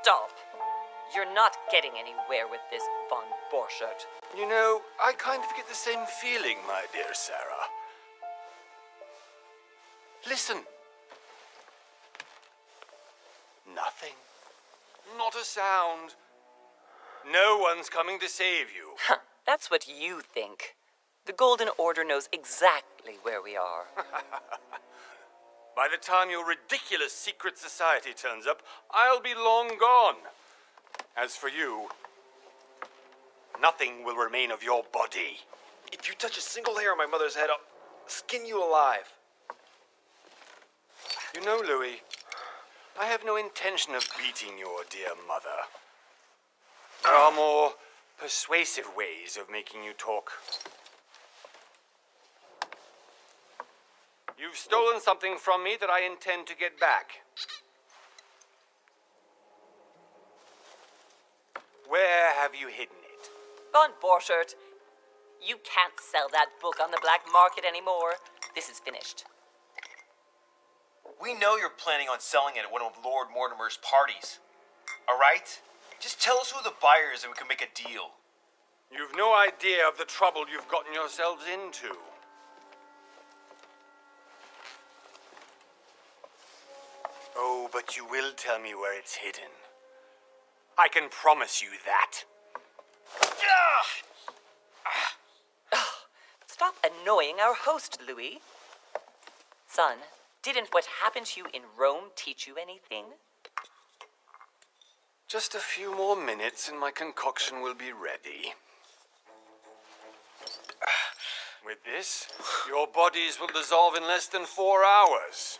Stop. You're not getting anywhere with this, von Borchardt. You know, I kind of get the same feeling, my dear Sarah. Listen. Nothing. Not a sound. No one's coming to save you. That's what you think. The Golden Order knows exactly where we are. By the time your ridiculous secret society turns up, I'll be long gone. As for you, nothing will remain of your body. If you touch a single hair on my mother's head, I'll skin you alive. You know, Louis, I have no intention of beating your dear mother. There are more persuasive ways of making you talk. You've stolen something from me that I intend to get back. Where have you hidden it? Von Borchardt, you can't sell that book on the black market anymore. This is finished. We know you're planning on selling it at one of Lord Mortimer's parties. All right? Just tell us who the buyer is and we can make a deal. You've no idea of the trouble you've gotten yourselves into. Oh, but you will tell me where it's hidden. I can promise you that. Stop annoying our host, Louis. Son, didn't what happened to you in Rome teach you anything? Just a few more minutes and my concoction will be ready. With this, your bodies will dissolve in less than 4 hours.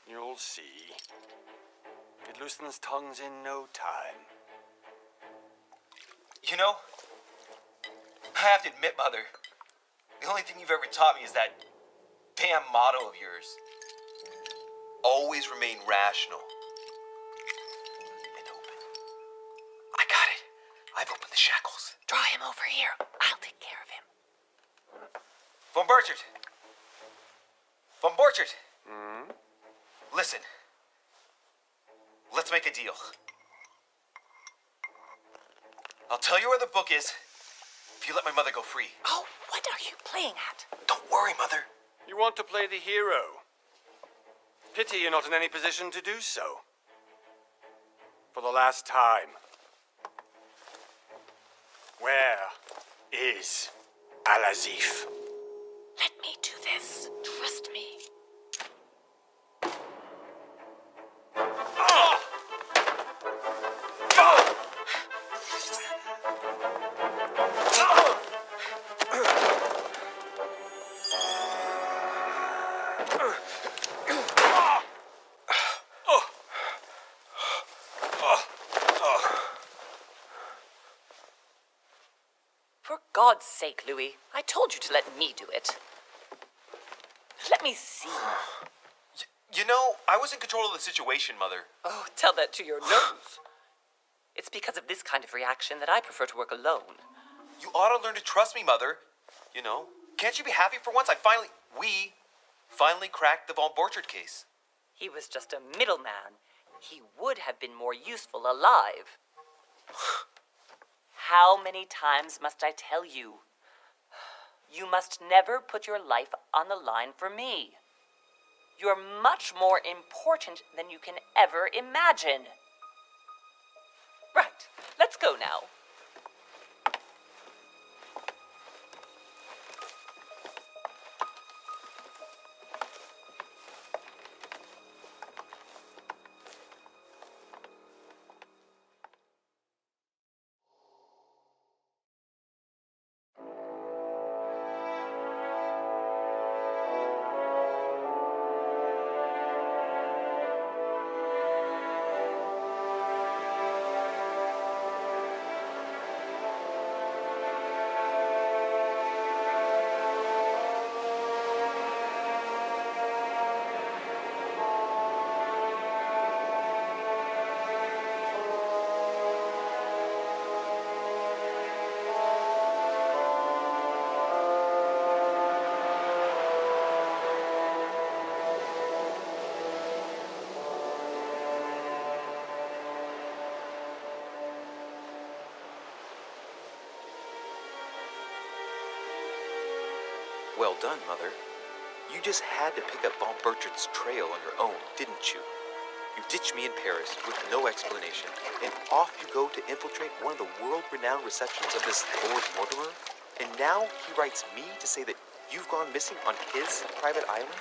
You'll see. It loosens tongues in no time. You know, I have to admit, Mother, the only thing you've ever taught me is that damn motto of yours. Always remain rational and open. I got it. I've opened the shackles. Draw him over here. I'll take care of him. Von Borchardt. Von Borchardt. Hmm? Listen. Let's make a deal. I'll tell you where the book is if you let my mother go free. Oh, what are you playing at? Don't worry, Mother. You want to play the hero. Pity you're not in any position to do so. For the last time. Where is Al-Azif? Let me do this. Trust me. For God's sake, Louis, I told you to let me do it. Let me see. You know, I was in control of the situation, Mother. Oh, tell that to your nose. It's because of this kind of reaction that I prefer to work alone. You ought to learn to trust me, Mother. You know, can't you be happy for once? We finally cracked the Von Borchardt case. He was just a middleman. He would have been more useful alive. How many times must I tell you? You must never put your life on the line for me. You're much more important than you can ever imagine. Right, let's go now. Well done, Mother. You just had to pick up Von Bertrand's trail on your own, didn't you? You ditched me in Paris with no explanation, and off you go to infiltrate one of the world-renowned receptions of this Lord Mortimer? And now he writes me to say that you've gone missing on his private island?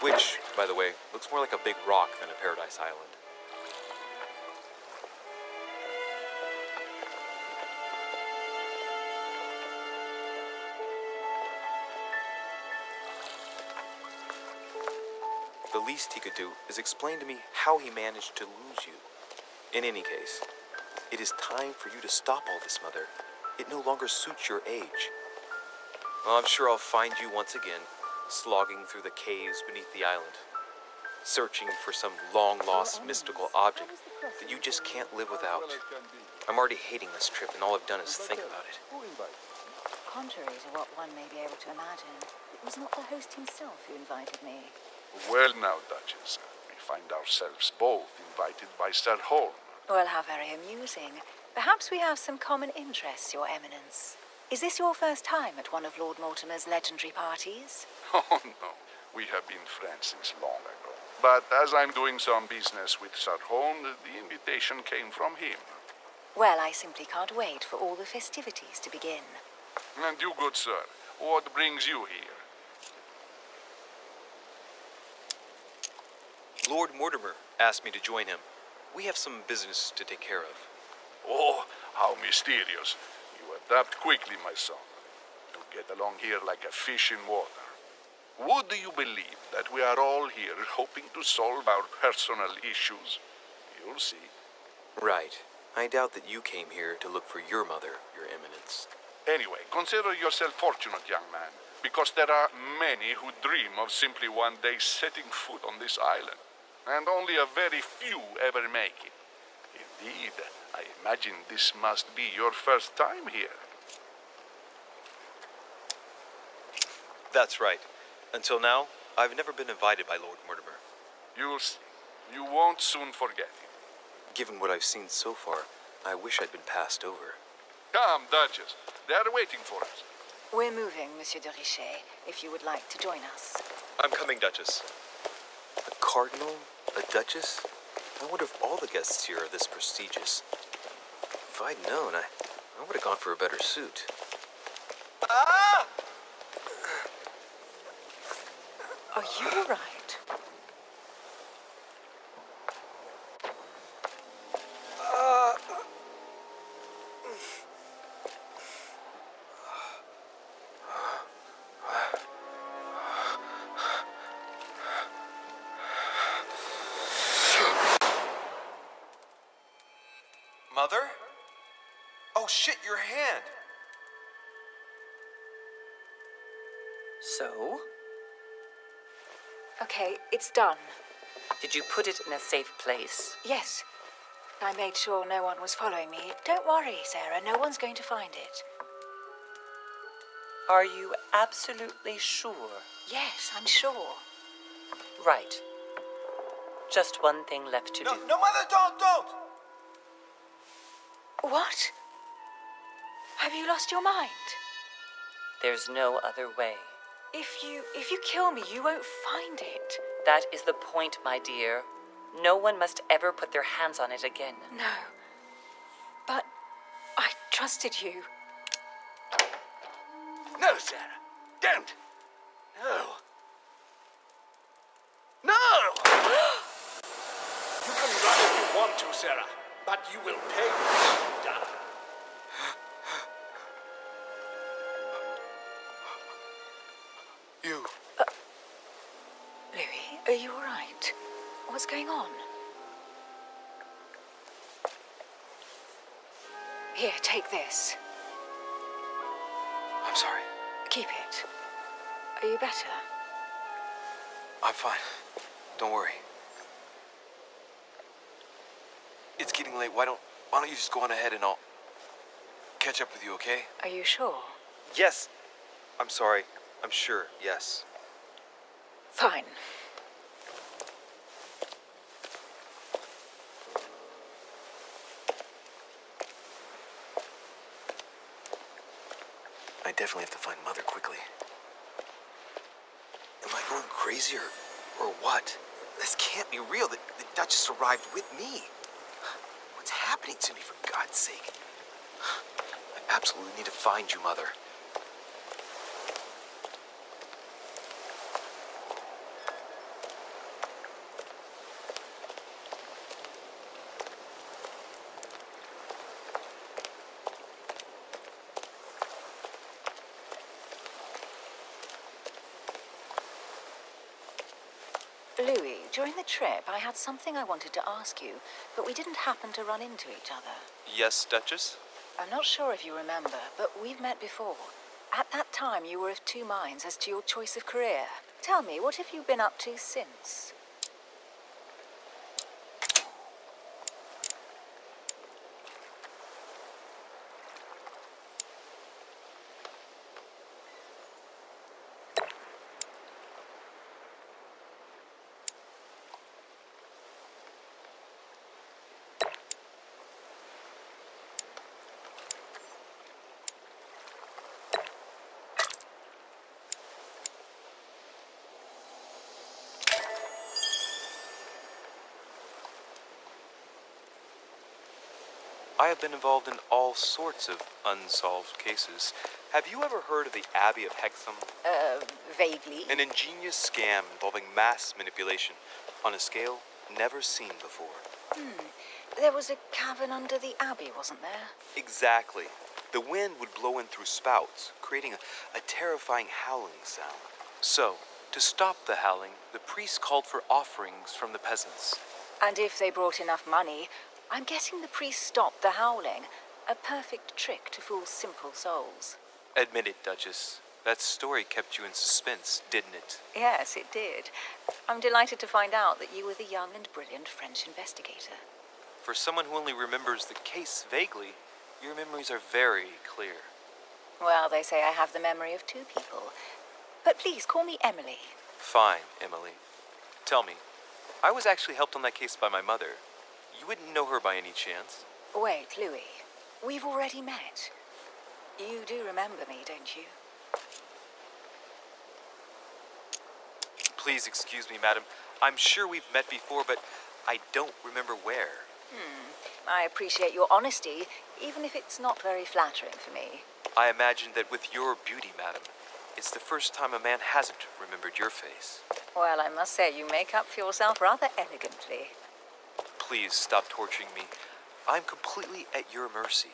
Which, by the way, looks more like a big rock than a paradise island. The least he could do is explain to me how he managed to lose you. In any case, it is time for you to stop all this, Mother. It no longer suits your age. Well, I'm sure I'll find you once again, slogging through the caves beneath the island, searching for some long-lost mystical object that you just can't live without. I'm already hating this trip, and all I've done is think about it. Contrary to what one may be able to imagine, it was not the host himself who invited me. Well now, Duchess, we find ourselves both invited by Sir Holm. Well, how very amusing. Perhaps we have some common interests, Your Eminence. Is this your first time at one of Lord Mortimer's legendary parties? Oh, no. We have been friends since long ago. But as I'm doing some business with Sir Holm, the invitation came from him. Well, I simply can't wait for all the festivities to begin. And you, good sir, what brings you here? Lord Mortimer asked me to join him. We have some business to take care of. Oh, how mysterious. You adapt quickly, my son. You get along here like a fish in water. Would you believe that we are all here hoping to solve our personal issues? You'll see. Right. I doubt that you came here to look for your mother, Your Eminence. Anyway, consider yourself fortunate, young man, because there are many who dream of simply one day setting foot on this island, and only a very few ever make it. Indeed, I imagine this must be your first time here. That's right. Until now, I've never been invited by Lord Mortimer. You'll see. You won't soon forget it. Given what I've seen so far, I wish I'd been passed over. Come, Duchess. They are waiting for us. We're moving, Monsieur de Richet, if you would like to join us. I'm coming, Duchess. A cardinal? A duchess? I wonder if all the guests here are this prestigious. If I'd known, I would have gone for a better suit. Ah! Are you all right? Mother? Oh shit, your hand! So? Okay, it's done. Did you put it in a safe place? Yes. I made sure no one was following me. Don't worry, Sarah. No one's going to find it. Are you absolutely sure? Yes, I'm sure. Right. Just one thing left to do. No, Mother, don't! What? Have you lost your mind? There's no other way. If you kill me, you won't find it. That is the point, my dear. No one must ever put their hands on it again. No. But I trusted you. No, Sarah. Don't. No. No! You can run if you want to, Sarah, but you will pay when you die. You. Louis, are you all right? What's going on? Here, take this. I'm sorry. Keep it. Are you better? I'm fine. Don't worry. It's getting late. Why don't you just go on ahead and I'll catch up with you, okay? Are you sure? Yes. I'm sorry. I'm sure. Yes. Fine. I definitely have to find Mother quickly. going crazy or what? This can't be real. The Duchess arrived with me. What's happening to me, for God's sake? I absolutely need to find you, Mother. Louis, during the trip, I had something I wanted to ask you, but we didn't happen to run into each other. Yes, Duchess? I'm not sure if you remember, but we've met before. At that time, you were of two minds as to your choice of career. Tell me, what have you been up to since? I have been involved in all sorts of unsolved cases. Have you ever heard of the Abbey of Hexham? Vaguely. An ingenious scam involving mass manipulation on a scale never seen before. There was a cavern under the abbey, wasn't there? Exactly. The wind would blow in through spouts, creating a terrifying howling sound. So, to stop the howling, the priests called for offerings from the peasants. And if they brought enough money, I'm guessing the priest stopped the howling. A perfect trick to fool simple souls. Admit it, Duchess. That story kept you in suspense, didn't it? Yes, it did. I'm delighted to find out that you were the young and brilliant French investigator. For someone who only remembers the case vaguely, your memories are very clear. Well, they say I have the memory of two people. But please, call me Emily. Fine, Emily. Tell me, I was actually helped on that case by my mother. You wouldn't know her by any chance? Wait, Louis. We've already met. You do remember me, don't you? Please excuse me, madam. I'm sure we've met before, but I don't remember where. I appreciate your honesty, even if it's not very flattering for me. I imagine that with your beauty, madam, it's the first time a man hasn't remembered your face. Well, I must say you make up for yourself rather elegantly. Please stop torturing me. I'm completely at your mercy.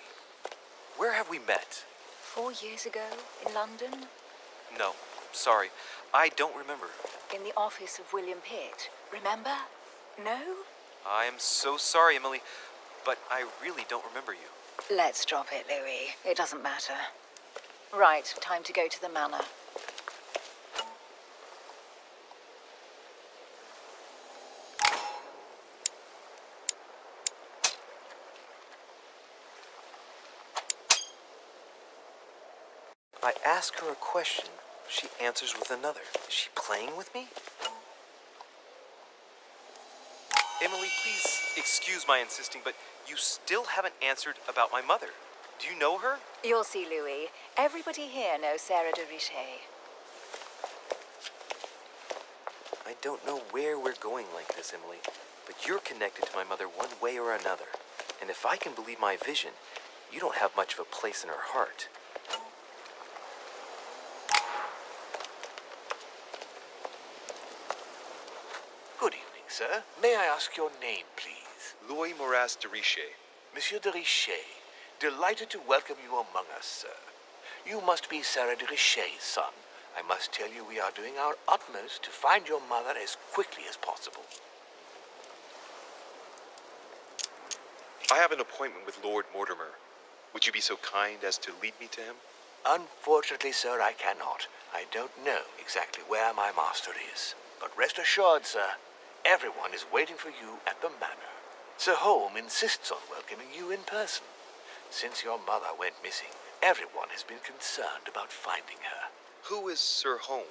Where have we met? 4 years ago, in London, No, sorry. I don't remember. in the office of William Pitt. Remember? No? I am so sorry, Emily, but I really don't remember you. Let's drop it, Louis. It doesn't matter. Right, time to go to the manor. I ask her a question, she answers with another. Is she playing with me? Emily, please excuse my insisting, but you still haven't answered about my mother. Do you know her? You'll see, Louis. Everybody here knows Sarah de Richet. I don't know where we're going like this, Emily, but you're connected to my mother one way or another. And if I can believe my vision, you don't have much of a place in her heart. Good evening, sir. May I ask your name, please? Louis Moras de Richet. Monsieur de Richet. Delighted to welcome you among us, sir. You must be Sarah de Richet's son. I must tell you we are doing our utmost to find your mother as quickly as possible. I have an appointment with Lord Mortimer. Would you be so kind as to lead me to him? Unfortunately, sir, I cannot. I don't know exactly where my master is. But rest assured, sir, everyone is waiting for you at the manor. Sir Holmes insists on welcoming you in person. Since your mother went missing, everyone has been concerned about finding her. Who is Sir Holmes?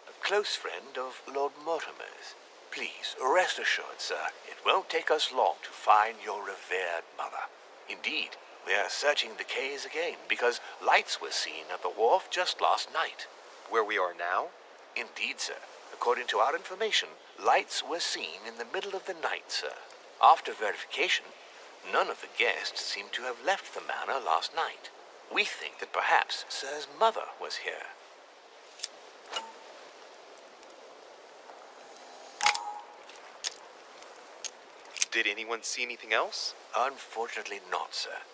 A close friend of Lord Mortimer's. Please, rest assured, sir, it won't take us long to find your revered mother. Indeed, we are searching the quays again because lights were seen at the wharf just last night. Where we are now? Indeed, sir. According to our information, lights were seen in the middle of the night, sir. After verification, none of the guests seem to have left the manor last night. We think that perhaps Sir's mother was here. Did anyone see anything else? Unfortunately not, sir.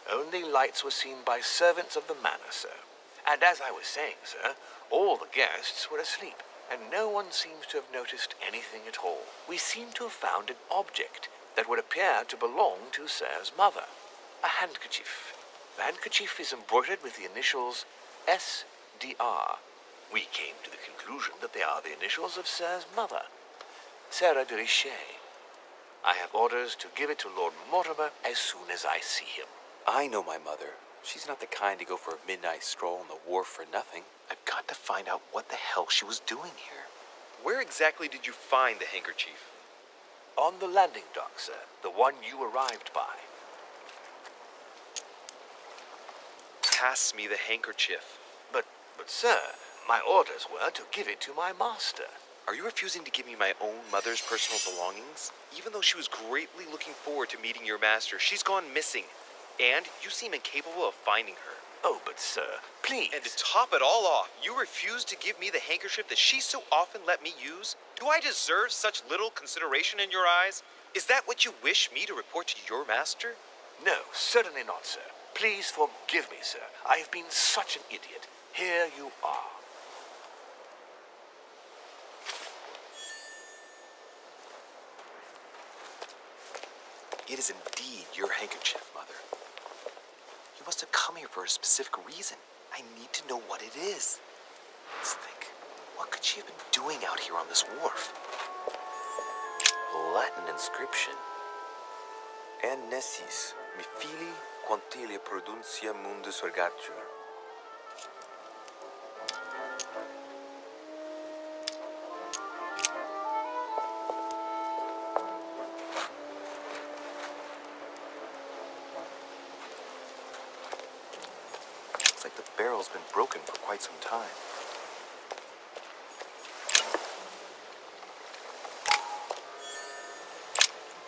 Only lights were seen by servants of the manor, sir. And as I was saying, sir, all the guests were asleep, and no one seems to have noticed anything at all. We seem to have found an object that would appear to belong to Sir's mother. A handkerchief. The handkerchief is embroidered with the initials SDR. We came to the conclusion that they are the initials of Sir's mother, Sarah de Richet. I have orders to give it to Lord Mortimer as soon as I see him. I know my mother. She's not the kind to go for a midnight stroll on the wharf for nothing. I've got to find out what the hell she was doing here. Where exactly did you find the handkerchief? On the landing dock, sir. The one you arrived by. Pass me the handkerchief. But sir, my orders were to give it to my master. Are you refusing to give me my own mother's personal belongings? Even though she was greatly looking forward to meeting your master, she's gone missing. And you seem incapable of finding her. Oh, but sir, please. And to top it all off, you refuse to give me the handkerchief that she so often let me use? Do I deserve such little consideration in your eyes? Is that what you wish me to report to your master? No, certainly not, sir. Please forgive me, sir. I have been such an idiot. Here you are. It is indeed your handkerchief, Mother. You must have come here for a specific reason. I need to know what it is. Let's think. What could she have been doing out here on this wharf? Latin inscription. En nessis, mi fili, quantilia produncia mundus ergatur. Looks like the barrel's been broken for quite some time.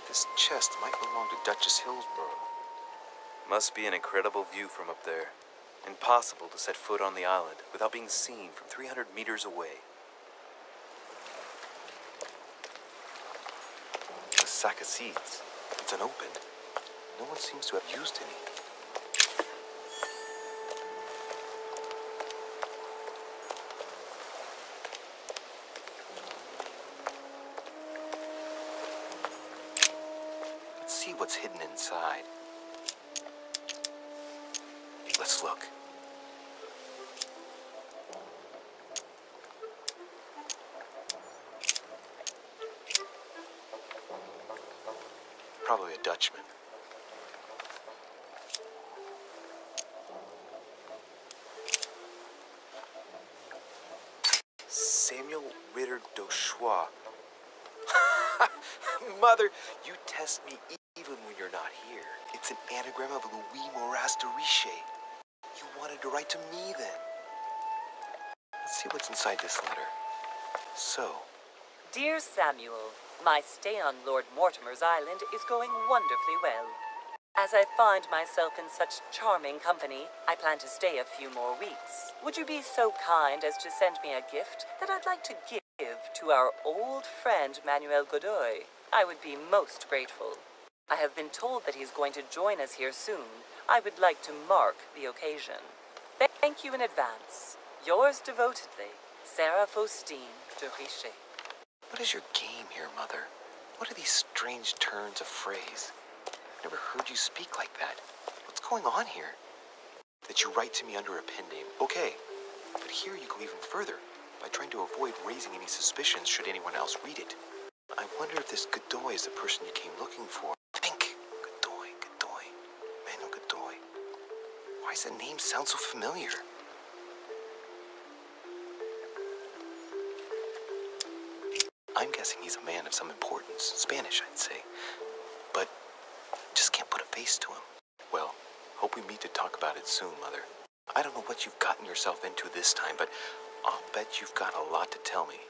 This chest might belong to Duchess Hillsborough. Must be an incredible view from up there. Impossible to set foot on the island without being seen from 300 meters away. A sack of seeds. It's unopened. No one seems to have used any. Let's see what's hidden inside. Let's look. Probably a Dutchman. Samuel Ritter d'Auchois. Mother, you test me even when you're not here. It's an anagram of Louis Moras de Richet. You wanted to write to me then. Let's see what's inside this letter. So, Dear Samuel, my stay on Lord Mortimer's island is going wonderfully well. As I find myself in such charming company, I plan to stay a few more weeks. Would you be so kind as to send me a gift that I'd like to give to our old friend Manuel Godoy? I would be most grateful. I have been told that he's going to join us here soon. I would like to mark the occasion. Thank you in advance. Yours devotedly, Sarah Faustine de Richet. what is your game here, Mother? What are these strange turns of phrase? I've never heard you speak like that. What's going on here? That you write to me under a pen name, okay. But here you go even further, by trying to avoid raising any suspicions should anyone else read it. I wonder if this Godoy is the person you came looking for. Think! Godoy. Manuel Godoy. Why does that name sound so familiar? I'm guessing he's a man of some importance. Spanish, I'd say. But just can't put a face to him. Well, hope we meet to talk about it soon, Mother. I don't know what you've gotten yourself into this time, but I'll bet you've got a lot to tell me.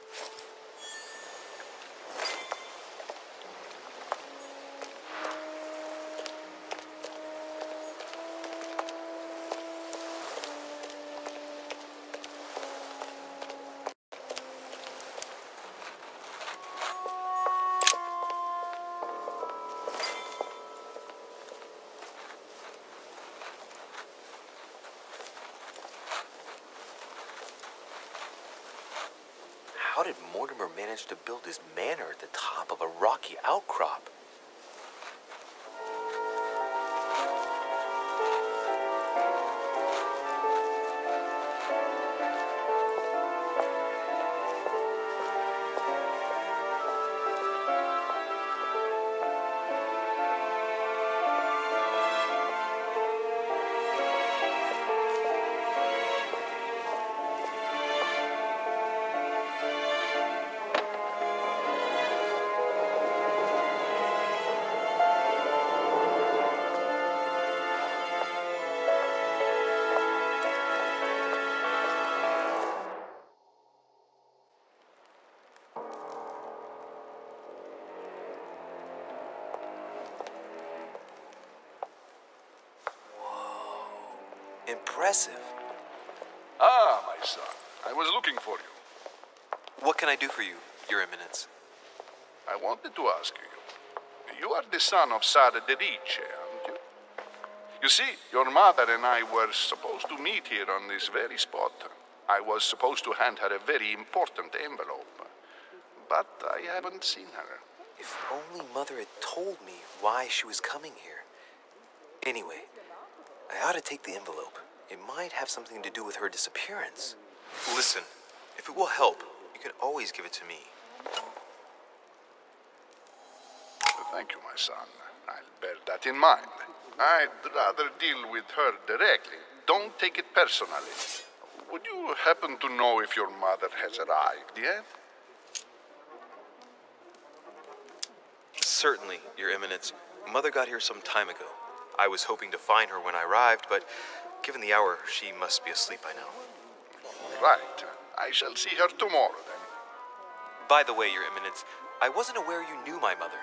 how did Mortimer manage to build his manor at the top of a rocky outcrop? Impressive. Ah, my son. I was looking for you. What can I do for you, Your Eminence? I wanted to ask you. You are the son of Sara de Rice, aren't you? You see, your mother and I were supposed to meet here on this very spot. I was supposed to hand her a very important envelope. But I haven't seen her. If only Mother had told me why she was coming here. Anyway, I ought to take the envelope. It might have something to do with her disappearance. Listen, if it will help, you can always give it to me. Thank you, my son. I'll bear that in mind. I'd rather deal with her directly. Don't take it personally. Would you happen to know if your mother has arrived yet? Certainly, Your Eminence. Mother got here some time ago. I was hoping to find her when I arrived, but given the hour, she must be asleep by now. Right. I shall see her tomorrow, then. By the way, Your Eminence, I wasn't aware you knew my mother.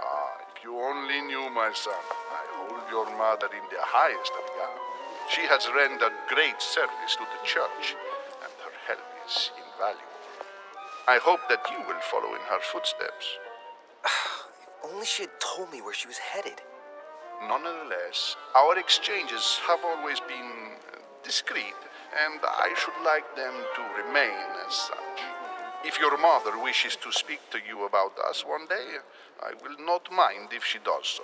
Ah, if you only knew, my son. I hold your mother in the highest regard. She has rendered great service to the church, and her help is invaluable. I hope that you will follow in her footsteps. If only she had told me where she was headed. Nonetheless, our exchanges have always been discreet, and I should like them to remain as such. If your mother wishes to speak to you about us one day, I will not mind if she does so.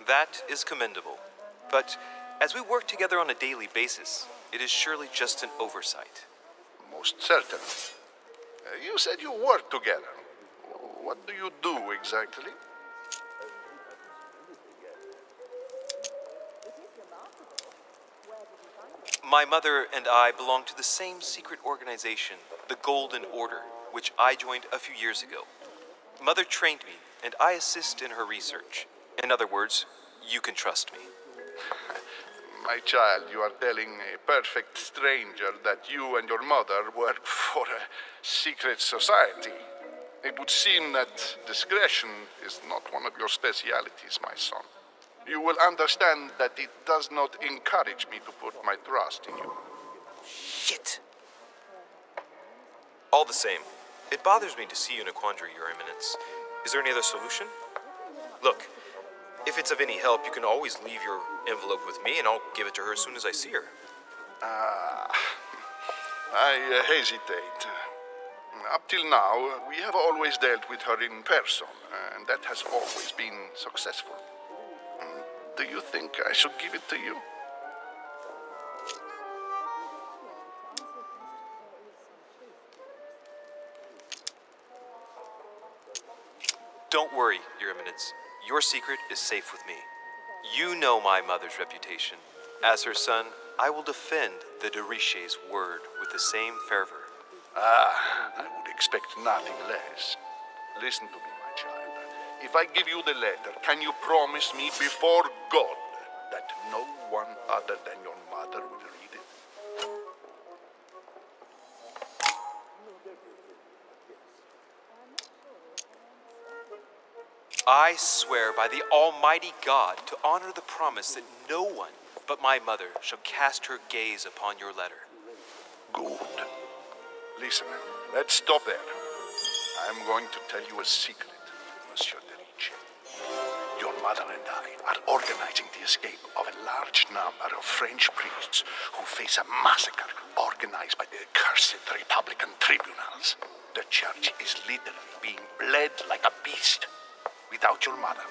That is commendable. But as we work together on a daily basis, it is surely just an oversight. Most certainly. You said you work together. What do you do exactly? My mother and I belong to the same secret organization, the Golden Order, which I joined a few years ago. Mother trained me, and I assist in her research. In other words, you can trust me. My child, you are telling a perfect stranger that you and your mother work for a secret society. It would seem that discretion is not one of your specialities, my son. You will understand that it does not encourage me to put my trust in you. Shit! All the same, it bothers me to see you in a quandary, Your Eminence. Is there any other solution? Look, if it's of any help, you can always leave your envelope with me, and I'll give it to her as soon as I see her. I hesitate. Up till now, we have always dealt with her in person, and that has always been successful. Do you think I should give it to you? Don't worry, Your Eminence. Your secret is safe with me. You know my mother's reputation. As her son, I will defend the de Riche's word with the same fervor. I would expect nothing less. Listen to me, my child. If I give you the letter, can you promise me before God that no one other than your mother will read it? I swear by the Almighty God to honor the promise that no one but my mother shall cast her gaze upon your letter. Good. Listen, let's stop there. I'm going to tell you a secret, Monsieur de Riche. Your mother and I are organizing the escape of a large number of French priests who face a massacre organized by the accursed Republican tribunals. The church is literally being bled like a beast. Without your mother,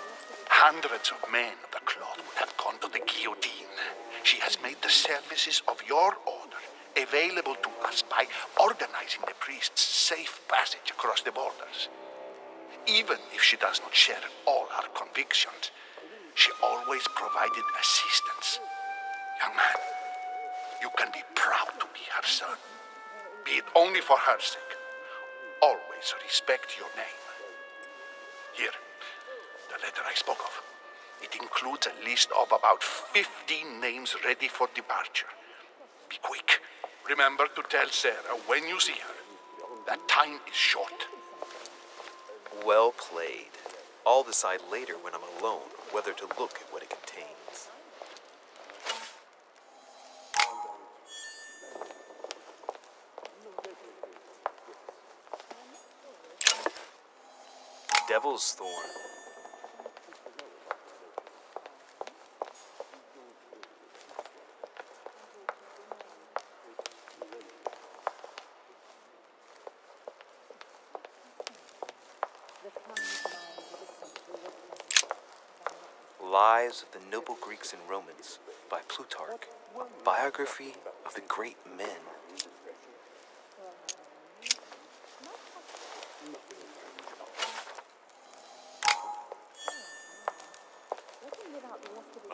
hundreds of men of the cloth would have gone to the guillotine. She has made the services of your order available to us by organizing the priest's safe passage across the borders. Even if she does not share all our convictions, she always provided assistance. Young man, you can be proud to be her son. Be it only for her sake. Always respect your name. Here, the letter I spoke of. It includes a list of about 15 names ready for departure. Be quick. Remember to tell Sarah when you see her that time is short. Well played. I'll decide later when I'm alone whether to look at what it contains. Devil's Thorn. Lives of the Noble Greeks and Romans by Plutarch. Biography of the Great Men.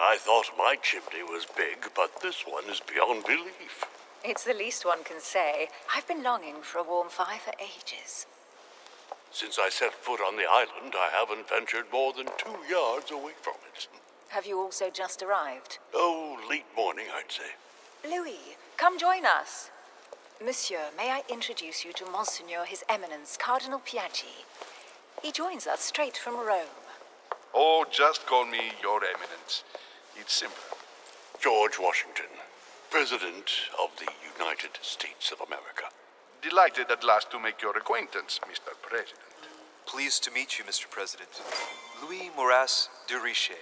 I thought my chimney was big, but this one is beyond belief. It's the least one can say. I've been longing for a warm fire for ages. Since I set foot on the island, I haven't ventured more than 2 yards away from it. Have you also just arrived? Oh, late morning, I'd say. Louis, come join us. Monsieur, may I introduce you to Monseigneur His Eminence, Cardinal Piaggi. He joins us straight from Rome. Oh, just call me Your Eminence. It's simple. George Washington, President of the United States of America. Delighted at last to make your acquaintance, Mr. President. Pleased to meet you, Mr. President. Louis Moras de Richet.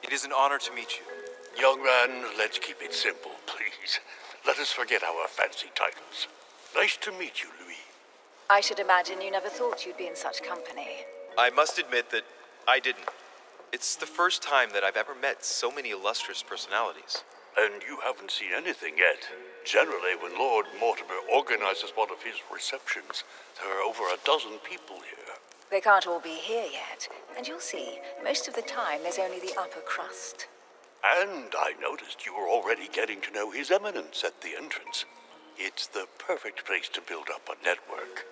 It is an honor to meet you. Young man, let's keep it simple, please. Let us forget our fancy titles. Nice to meet you, Louis. I should imagine you never thought you'd be in such company. I must admit that I didn't. It's the first time that I've ever met so many illustrious personalities. And you haven't seen anything yet. Generally, when Lord Mortimer organizes one of his receptions, there are over a dozen people here. They can't all be here yet, and you'll see, most of the time there's only the upper crust. And I noticed you were already getting to know His Eminence at the entrance. It's the perfect place to build up a network.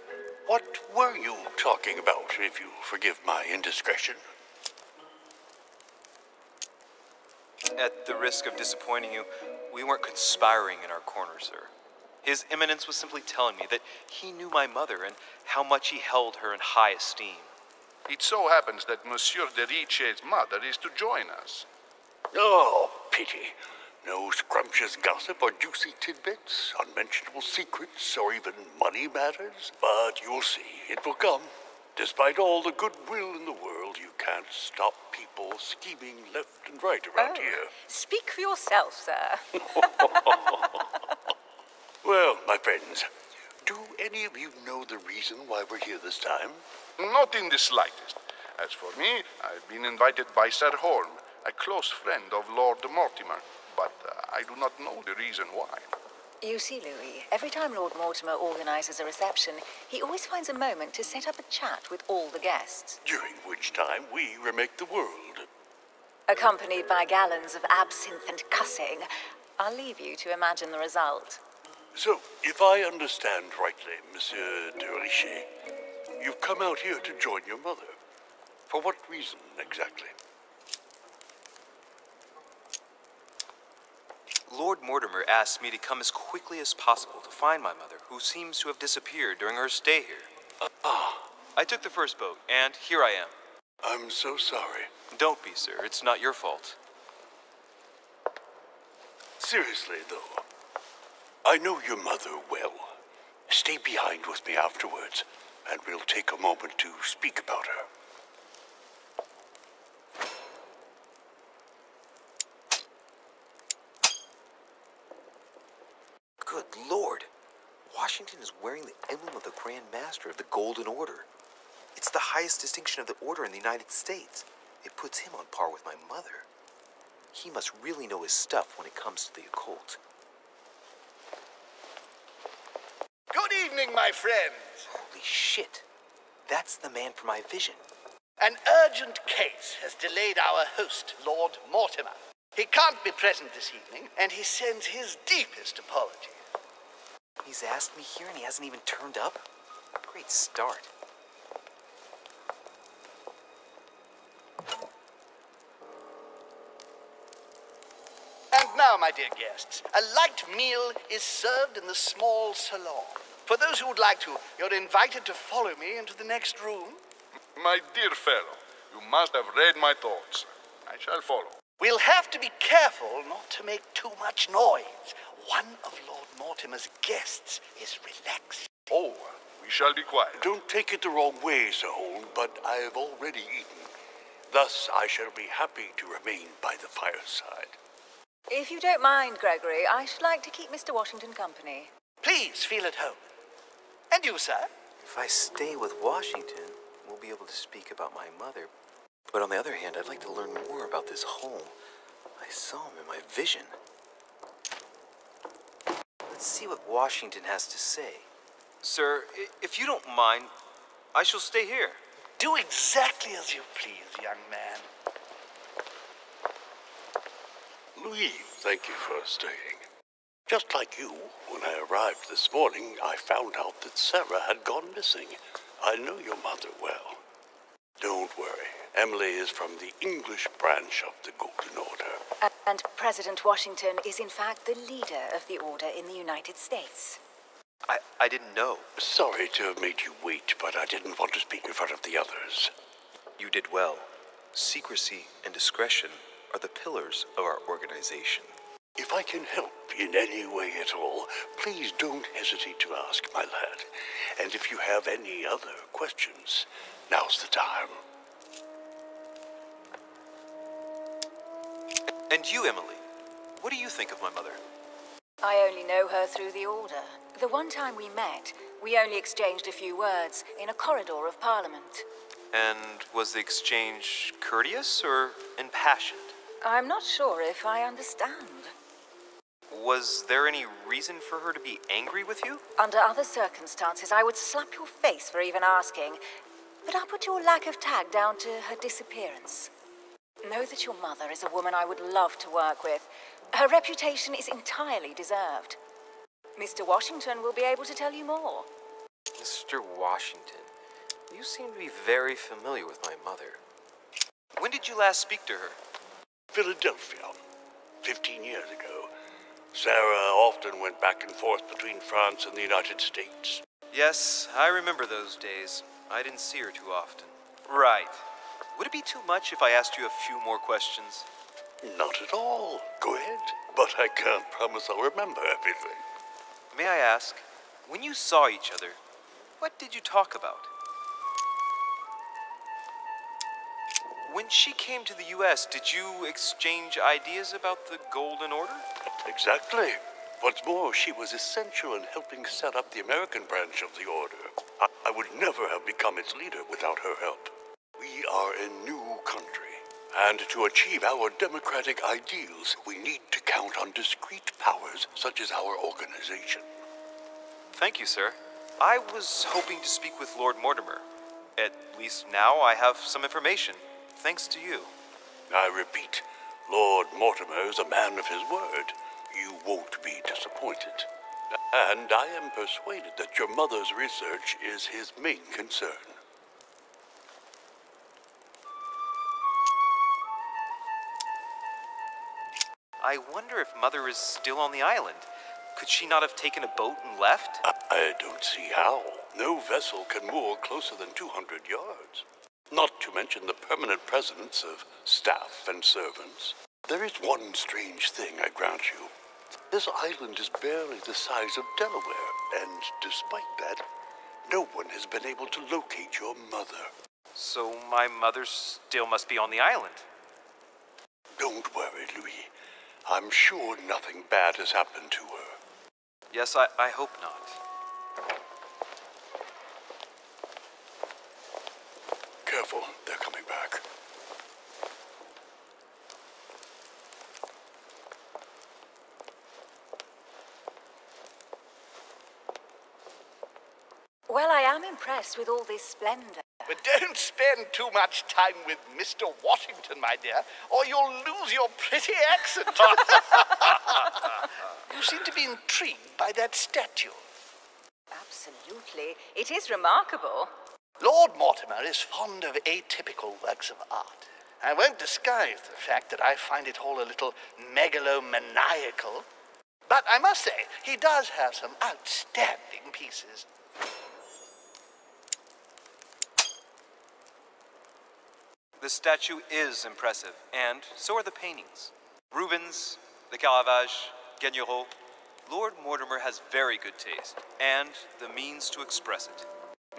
What were you talking about, if you forgive my indiscretion? At the risk of disappointing you, we weren't conspiring in our corner, sir. His Eminence was simply telling me that he knew my mother and how much he held her in high esteem. It so happens that Monsieur de Richet's mother is to join us. Oh, pity. No scrumptious gossip or juicy tidbits, unmentionable secrets, or even money matters. But you'll see, it will come. Despite all the goodwill in the world, you can't stop people scheming left and right around here. Speak for yourself, sir. Well, my friends, do any of you know the reason why we're here this time? Not in the slightest. As for me, I've been invited by Sir Horn, a close friend of Lord Mortimer, but I do not know the reason why. You see, Louis, every time Lord Mortimer organizes a reception, he always finds a moment to set up a chat with all the guests. During which time we remake the world. Accompanied by gallons of absinthe and cussing. I'll leave you to imagine the result. So, if I understand rightly, Monsieur de Richet, you've come out here to join your mother. For what reason, exactly? Lord Mortimer asked me to come as quickly as possible to find my mother, who seems to have disappeared during her stay here. I took the first boat, and here I am. I'm so sorry. Don't be, sir. It's not your fault. Seriously, though, I know your mother well. Stay behind with me afterwards, and we'll take a moment to speak about her. Good Lord. Washington is wearing the emblem of the Grand Master of the Golden Order. It's the highest distinction of the order in the United States. It puts him on par with my mother. He must really know his stuff when it comes to the occult. Good evening, my friends. Holy shit. That's the man for my vision. An urgent case has delayed our host, Lord Mortimer. He can't be present this evening, and he sends his deepest apologies. He's asked me here and he hasn't even turned up? Great start. And now, my dear guests, a light meal is served in the small salon. For those who would like to, you're invited to follow me into the next room. My dear fellow, you must have read my thoughts. I shall follow. We'll have to be careful not to make too much noise. One of Lord Mortimer's guests is relaxed. Oh, we shall be quiet. Don't take it the wrong way, Sir Holm, but I have already eaten. Thus, I shall be happy to remain by the fireside. If you don't mind, Gregory, I should like to keep Mr. Washington company. Please feel at home. And you, sir? If I stay with Washington, we'll be able to speak about my mother. But on the other hand, I'd like to learn more about this home. I saw him in my vision. Let's see what Washington has to say. Sir, if you don't mind, I shall stay here. Do exactly as you please, young man. Louis, thank you for staying. Just like you, when I arrived this morning, I found out that Sarah had gone missing. I know your mother well. Don't worry. Emily is from the English branch of the Golden Order. And President Washington is in fact the leader of the order in the United States. I didn't know. Sorry to have made you wait, but I didn't want to speak in front of the others. You did well. Secrecy and discretion are the pillars of our organization. If I can help in any way at all, please don't hesitate to ask, my lad. And if you have any other questions, now's the time. And you, Emily, what do you think of my mother? I only know her through the order. The one time we met, we only exchanged a few words in a corridor of Parliament. And was the exchange courteous or impassioned? I'm not sure if I understand. Was there any reason for her to be angry with you? Under other circumstances, I would slap your face for even asking, but I'll put your lack of tact down to her disappearance. Know that your mother is a woman I would love to work with. Her reputation is entirely deserved. Mr. Washington will be able to tell you more. Mr. Washington, you seem to be very familiar with my mother. When did you last speak to her? Philadelphia, 15 years ago. Sarah often went back and forth between France and the United States. Yes, I remember those days. I didn't see her too often. Right. Would it be too much if I asked you a few more questions? Not at all. Go ahead. But I can't promise I'll remember everything. May I ask, when you saw each other, what did you talk about? When she came to the U.S., did you exchange ideas about the Golden Order? Exactly. What's more, she was essential in helping set up the American branch of the Order. I would never have become its leader without her help. We are a new country, and to achieve our democratic ideals, we need to count on discrete powers such as our organization. Thank you, sir. I was hoping to speak with Lord Mortimer. At least now I have some information, thanks to you. I repeat, Lord Mortimer is a man of his word. You won't be disappointed. And I am persuaded that your mother's research is his main concern. I wonder if Mother is still on the island. Could she not have taken a boat and left? I don't see how. No vessel can moor closer than 200 yards. Not to mention the permanent presence of staff and servants. There is one strange thing, I grant you. This island is barely the size of Delaware, and despite that, no one has been able to locate your mother. So my mother still must be on the island. Don't worry, Louis. I'm sure nothing bad has happened to her. Yes, I hope not. careful. They're coming back. Well, I am impressed with all this splendor. But don't spend too much time with Mr. Washington, my dear, or you'll lose your pretty accent. You seem to be intrigued by that statue. Absolutely. It is remarkable. Lord Mortimer is fond of atypical works of art. I won't disguise the fact that I find it all a little megalomaniacal. But I must say, he does have some outstanding pieces. The statue is impressive, and so are the paintings. Rubens, the Caravage, Guignero. Lord Mortimer has very good taste, and the means to express it.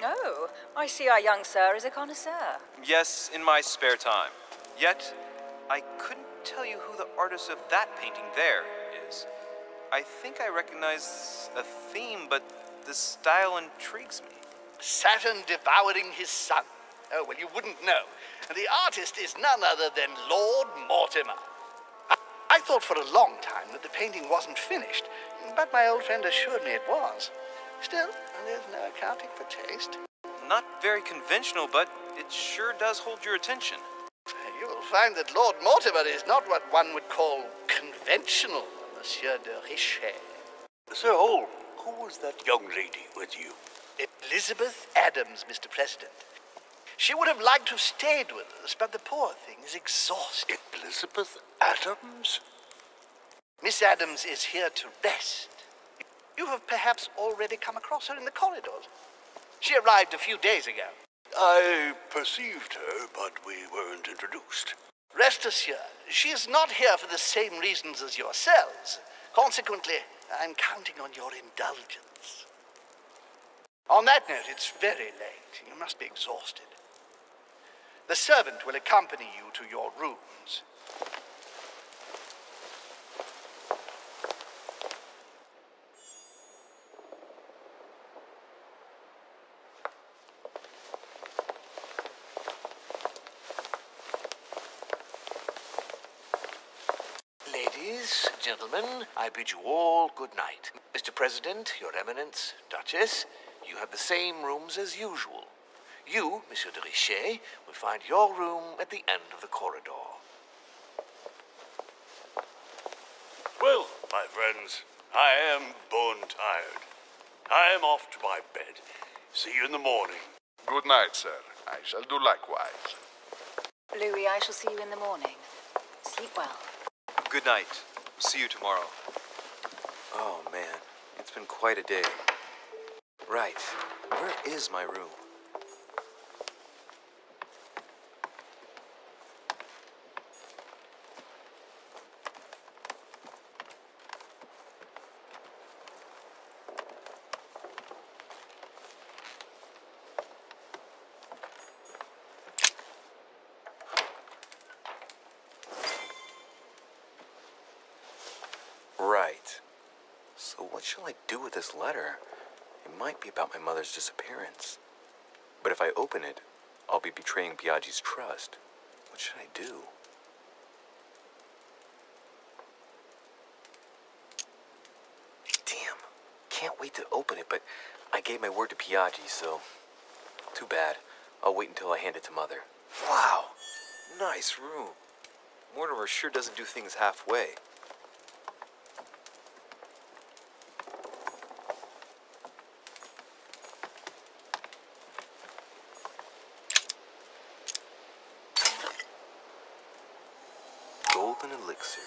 Oh, I see our young sir is a connoisseur. Yes, in my spare time. Yet, I couldn't tell you who the artist of that painting there is. I think I recognize a theme, but the style intrigues me. Saturn devouring his son. Oh, well, you wouldn't know. And the artist is none other than Lord Mortimer. I thought for a long time that the painting wasn't finished, but my old friend assured me it was. Still, there's no accounting for taste. Not very conventional, but it sure does hold your attention. You will find that Lord Mortimer is not what one would call conventional, Monsieur de Richet. Sir Holm, who was that young lady with you? Elizabeth Adams, Mr. President. She would have liked to have stayed with us, but the poor thing is exhausted. Elizabeth Adams? Miss Adams is here to rest. You have perhaps already come across her in the corridors. She arrived a few days ago. I perceived her, but we weren't introduced. Rest assured, she is not here for the same reasons as yourselves. Consequently, I'm counting on your indulgence. On that note, it's very late. You must be exhausted. The servant will accompany you to your rooms. Ladies, gentlemen, I bid you all good night. Mr. President, Your Eminence, Duchess, you have the same rooms as usual. You, Monsieur de Richet, will find your room at the end of the corridor. Well, my friends, I am bone tired. I am off to my bed. See you in the morning. Good night, sir. I shall do likewise. Louis, I shall see you in the morning. Sleep well. Good night. See you tomorrow. Oh, man. It's been quite a day. Right. Where is my room? Right. So what shall I do with this letter? It might be about my mother's disappearance. But if I open it, I'll be betraying Biaggi's trust. What should I do? Damn. Can't wait to open it, but I gave my word to Biaggi, so... Too bad. I'll wait until I hand it to Mother. Wow. Nice room. Mortimer sure doesn't do things halfway. Golden elixir.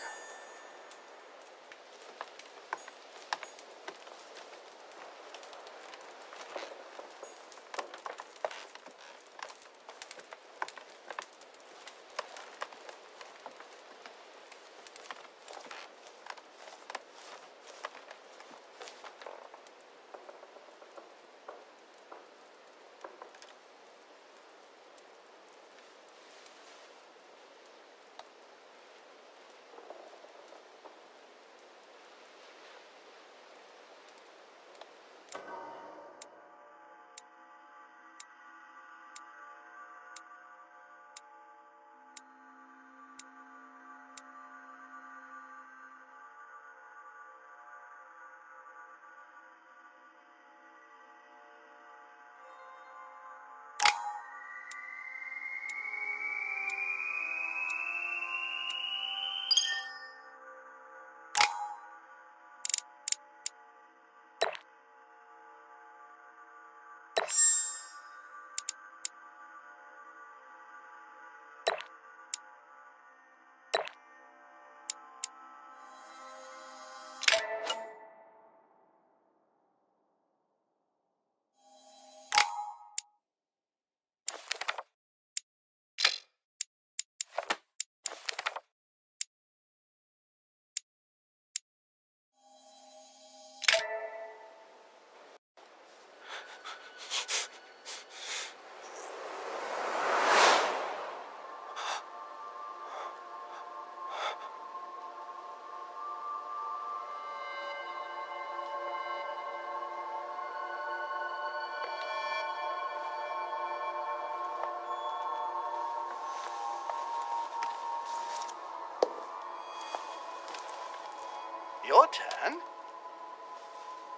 Your turn?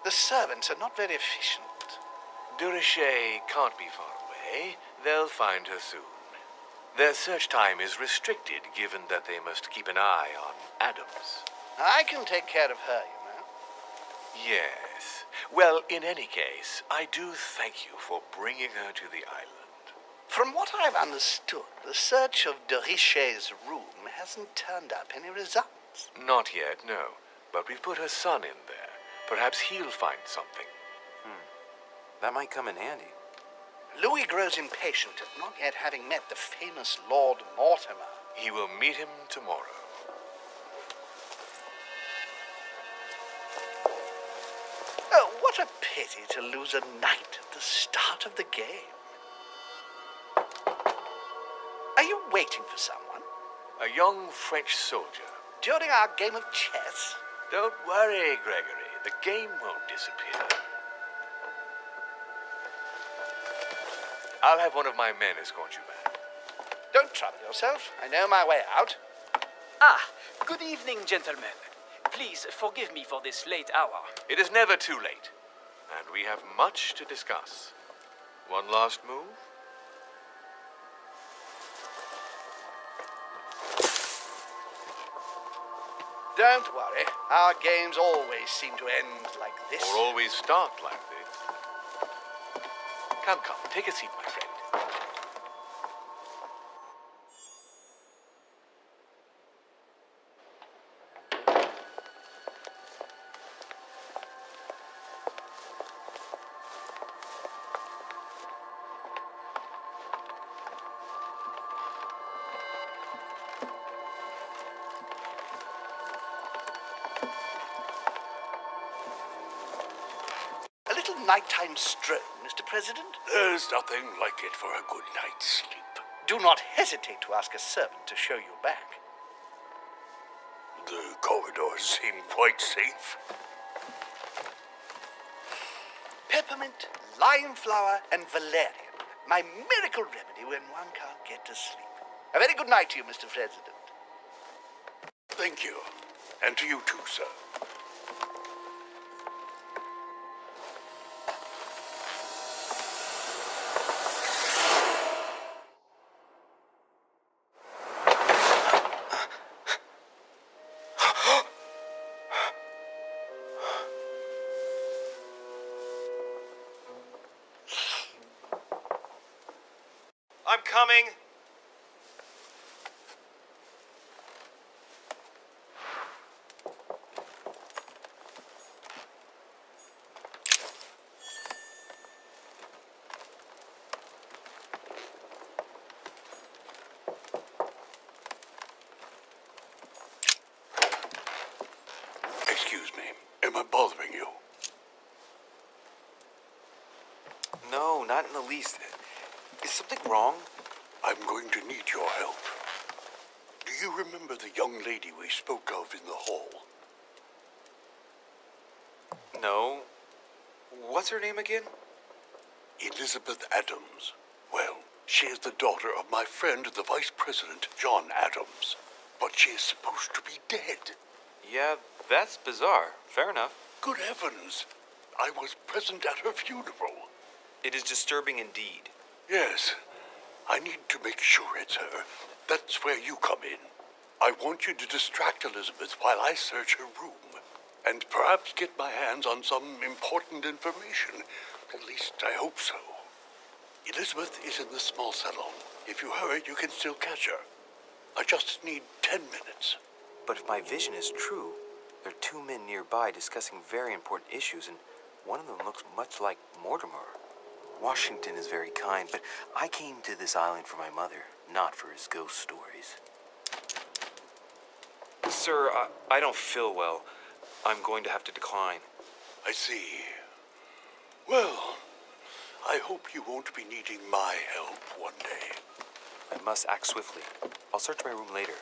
The servants are not very efficient. Durocher can't be far away. They'll find her soon. Their search time is restricted, given that they must keep an eye on Adams. I can take care of her, you know. Yes. Well, in any case, I do thank you for bringing her to the island. From what I've understood, the search of Durocher's room hasn't turned up any results. Not yet, no. But we've put her son in there. Perhaps he'll find something. That might come in handy. Louis grows impatient at not yet having met the famous Lord Mortimer. He will meet him tomorrow. Oh, what a pity to lose a knight at the start of the game. Are you waiting for someone? A young French soldier. During our game of chess? Don't worry, Gregory. The game won't disappear. I'll have one of my men escort you back. Don't trouble yourself. I know my way out. Ah, good evening, gentlemen. Please forgive me for this late hour. It is never too late, and we have much to discuss. One last move? Don't worry. Our games always seem to end like this. Or always start like this. Come, take a seat, my friend. Nighttime stroll, Mr. President? There's nothing like it for a good night's sleep. Do not hesitate to ask a servant to show you back. The corridors seem quite safe. Peppermint, lime flower, and valerian. My miracle remedy when one can't get to sleep. A very good night to you, Mr. President. Thank you. And to you too, sir. I'm coming. Excuse me. Am I bothering you? No, not in the least. Is something wrong? I'm going to need your help. Do you remember the young lady we spoke of in the hall? No. What's her name again? Elizabeth Adams. Well, she is the daughter of my friend, the Vice President, John Adams. But she is supposed to be dead. Yeah, that's bizarre. Fair enough. Good heavens! I was present at her funeral. It is disturbing indeed. Yes. I need to make sure it's her. That's where you come in. I want you to distract Elizabeth while I search her room. And perhaps get my hands on some important information. At least I hope so. Elizabeth is in the small salon. If you hurry, you can still catch her. I just need 10 minutes. But if my vision is true, there are two men nearby discussing very important issues, and one of them looks much like Mortimer. Washington is very kind, but I came to this island for my mother, not for his ghost stories. Sir, I don't feel well. I'm going to have to decline. I see. Well, I hope you won't be needing my help one day. I must act swiftly. I'll search my room later.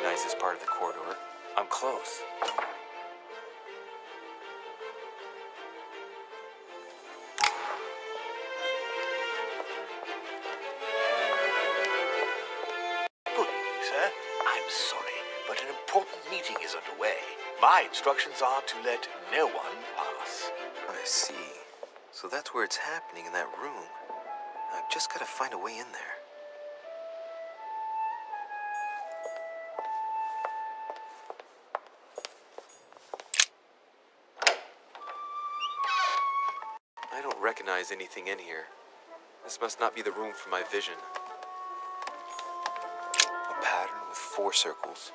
recognize this part of the corridor. I'm close. Good evening, sir. I'm sorry, but an important meeting is underway. My instructions are to let no one pass. I see. So that's where it's happening, in that room. I've just got to find a way in there. I don't recognize anything in here. This must not be the room for my vision. A pattern with 4 circles.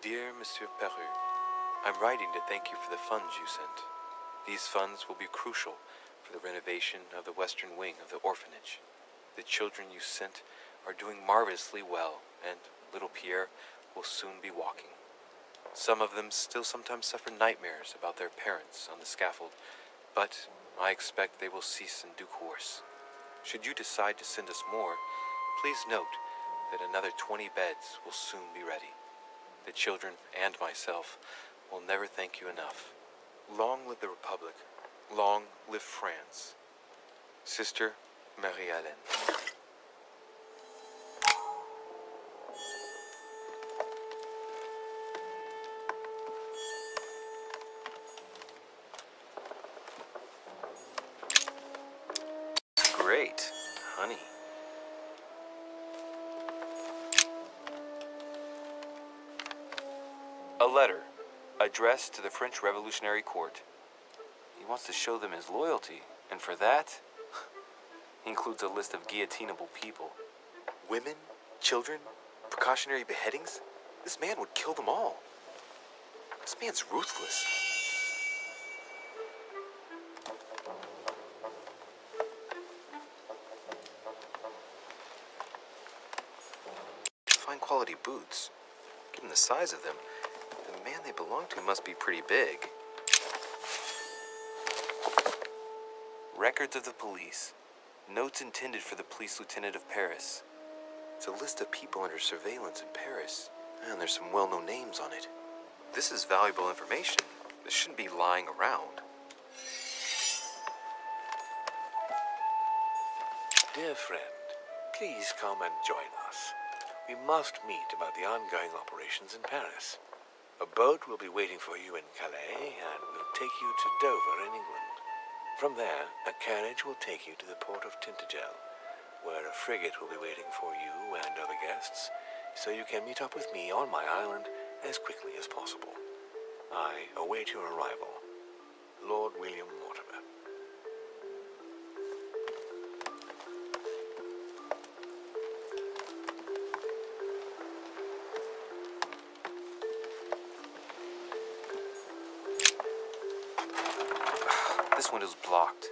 Dear Monsieur Peru, I'm writing to thank you for the funds you sent. These funds will be crucial for the renovation of the western wing of the orphanage. The children you sent are doing marvelously well, and little Pierre will soon be walking. Some of them still sometimes suffer nightmares about their parents on the scaffold, but I expect they will cease in due course. Should you decide to send us more, please note that another 20 beds will soon be ready. The children and myself will never thank you enough. Long live the Republic. Long live France. Sister Marie-Hélène. Great, honey. A letter addressed to the French Revolutionary Court. He wants to show them his loyalty, and for that, he includes a list of guillotinable people. Women, children, precautionary beheadings? This man would kill them all. This man's ruthless. Fine quality boots. Given the size of them, the man they belong to must be pretty big. Records of the police. Notes intended for the police lieutenant of Paris. It's a list of people under surveillance in Paris, and there's some well-known names on it. This is valuable information. This shouldn't be lying around. Dear friend, please come and join us. We must meet about the ongoing operations in Paris. A boat will be waiting for you in Calais and will take you to Dover in England. From there, a carriage will take you to the port of Tintagel, where a frigate will be waiting for you and other guests, so you can meet up with me on my island as quickly as possible. I await your arrival. Lord William Mortimer. This window's blocked.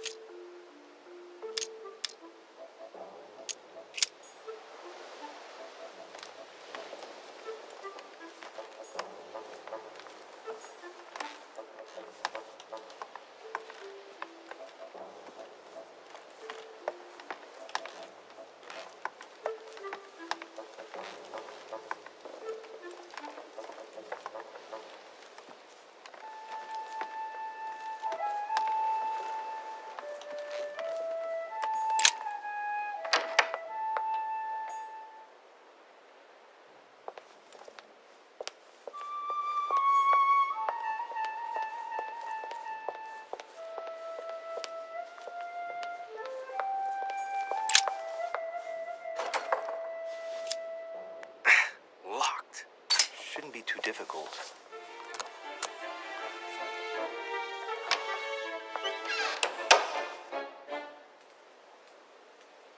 Shouldn't be too difficult.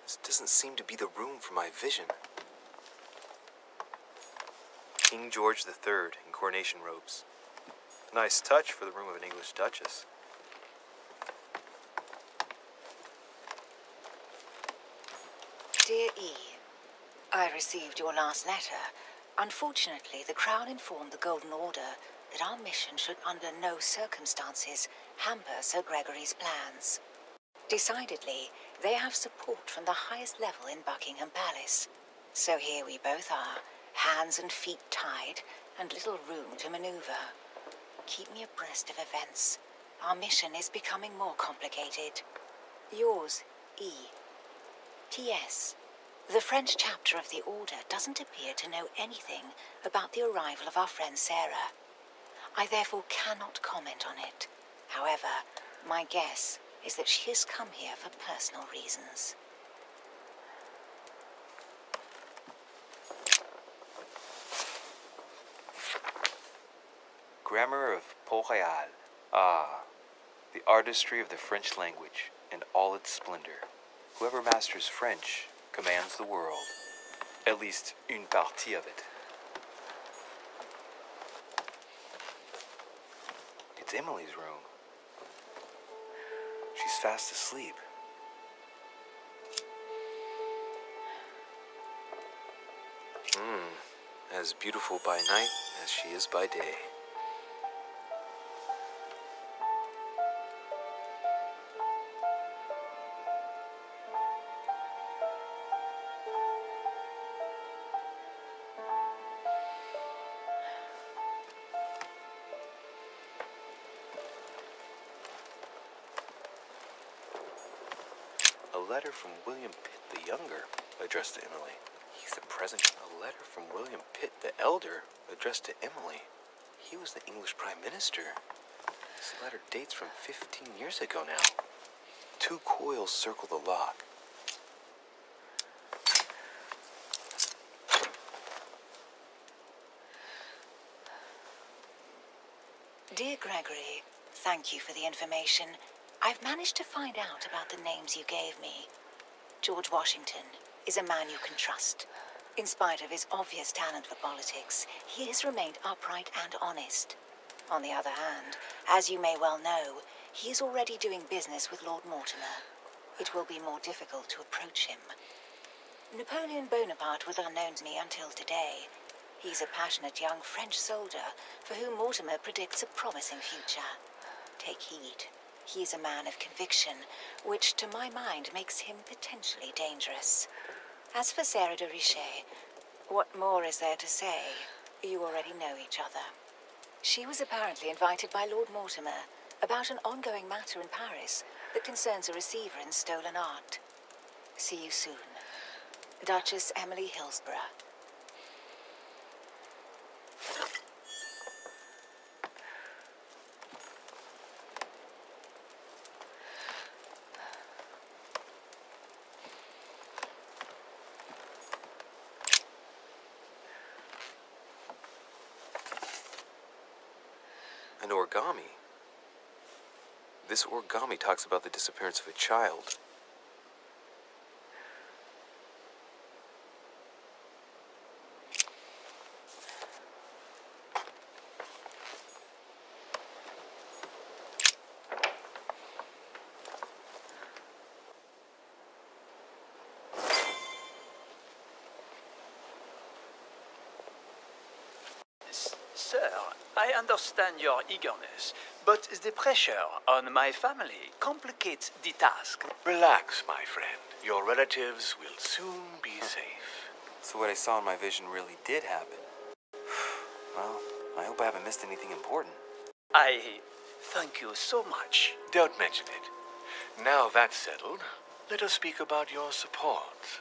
This doesn't seem to be the room for my vision. King George III in coronation robes. Nice touch for the room of an English duchess. Dear E, I received your last letter. Unfortunately, the Crown informed the Golden Order that our mission should under no circumstances hamper Sir Gregory's plans. Decidedly, they have support from the highest level in Buckingham Palace. So here we both are, hands and feet tied, and little room to maneuver. Keep me abreast of events. Our mission is becoming more complicated. Yours, E. T.S. The French chapter of the Order doesn't appear to know anything about the arrival of our friend Sarah. I therefore cannot comment on it. However, my guess is that she has come here for personal reasons. Grammar of Pont-Royal. Ah, the artistry of the French language and all its splendor. Whoever masters French commands the world. At least, une partie of it. It's Emily's room. She's fast asleep. As beautiful by night as she is by day. A letter from William Pitt the Younger, addressed to Emily. He's the present. A letter from William Pitt the Elder, addressed to Emily. He was the English Prime Minister. This letter dates from 15 years ago now. 2 coils circle the lock. Dear Gregory, thank you for the information. I've managed to find out about the names you gave me. George Washington is a man you can trust. In spite of his obvious talent for politics, he has remained upright and honest. On the other hand, as you may well know, he is already doing business with Lord Mortimer. It will be more difficult to approach him. Napoleon Bonaparte was unknown to me until today. He's a passionate young French soldier for whom Mortimer predicts a promising future. Take heed. He is a man of conviction, which to my mind makes him potentially dangerous. As for Sarah de Richet, what more is there to say? You already know each other. She was apparently invited by Lord Mortimer about an ongoing matter in Paris that concerns a receiver in stolen art. See you soon. Duchess Emily Hillsborough. An origami. This origami talks about the disappearance of a child. Sir, I understand your eagerness, but the pressure on my family complicates the task. Relax, my friend. Your relatives will soon be safe. So what I saw in my vision really did happen. Well, I hope I haven't missed anything important. I thank you so much. Don't mention it. Now that's settled, let us speak about your support.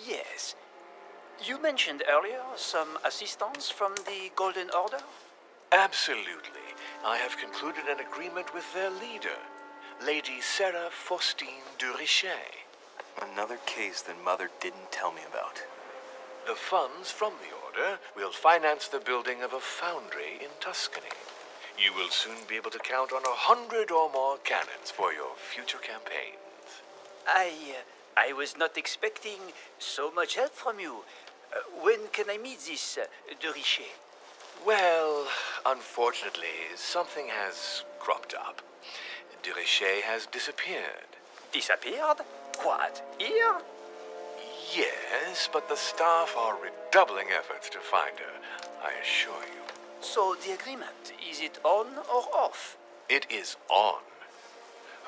Yes. You mentioned earlier some assistance from the Golden Order? Absolutely. I have concluded an agreement with their leader, Lady Sarah Faustine de Richet. Another case that Mother didn't tell me about. The funds from the order will finance the building of a foundry in Tuscany. You will soon be able to count on 100 or more cannons for your future campaigns. I was not expecting so much help from you. When can I meet this de Richet? Well, unfortunately, something has cropped up. De Richet has disappeared. Disappeared? What? Here? Yes, but the staff are redoubling efforts to find her, I assure you. So the agreement, is it on or off? It is on.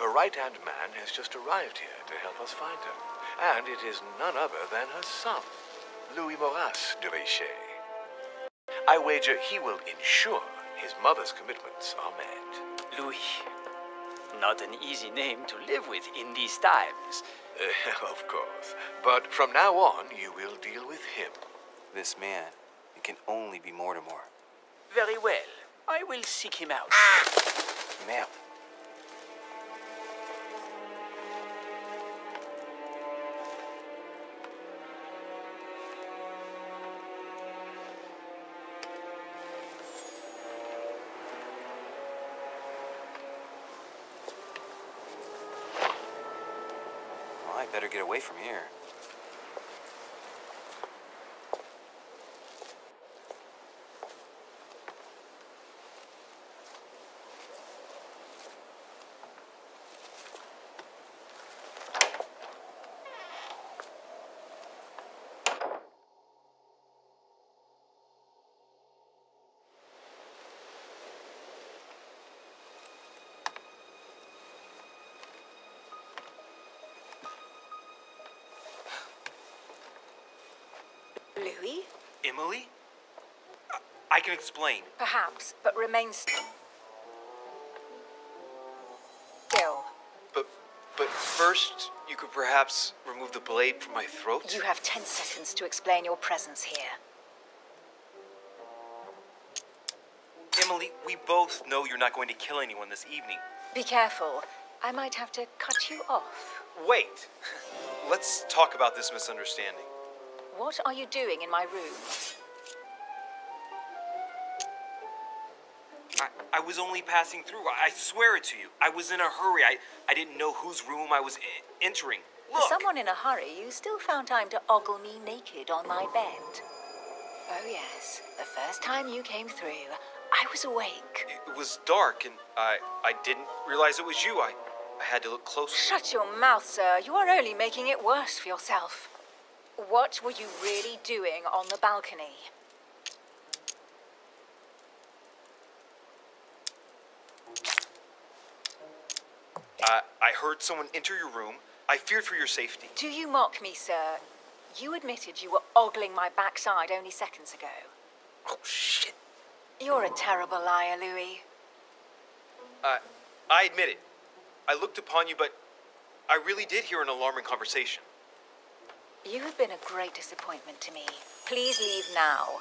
Her right-hand man has just arrived here to help us find her. And it is none other than her son, Louis Moras de Richet. I wager he will ensure his mother's commitments are met. Louis. Not an easy name to live with in these times. Of course. But from now on, you will deal with him. This man, it can only be Mortimer. Very well. I will seek him out. Ma'am. Well, I better get away from here. Louis? Emily? I can explain. Perhaps, but remain still. But first, you could perhaps remove the blade from my throat? You have 10 seconds to explain your presence here. Emily, we both know you're not going to kill anyone this evening. Be careful. I might have to cut you off. Wait. Let's talk about this misunderstanding. What are you doing in my room? I was only passing through. I swear it to you. I was in a hurry. I didn't know whose room I was entering. Look! For someone in a hurry, you still found time to ogle me naked on my bed. Oh yes, the first time you came through, I was awake. It was dark, and I didn't realize it was you. I had to look closely. Shut your mouth, sir. You are only making it worse for yourself. What were you really doing on the balcony? I heard someone enter your room. I feared for your safety. Do you mock me, sir? You admitted you were ogling my backside only seconds ago. Oh, shit. You're a terrible liar, Louis. I admit it. I looked upon you, but I really did hear an alarming conversation. You have been a great disappointment to me. Please leave now.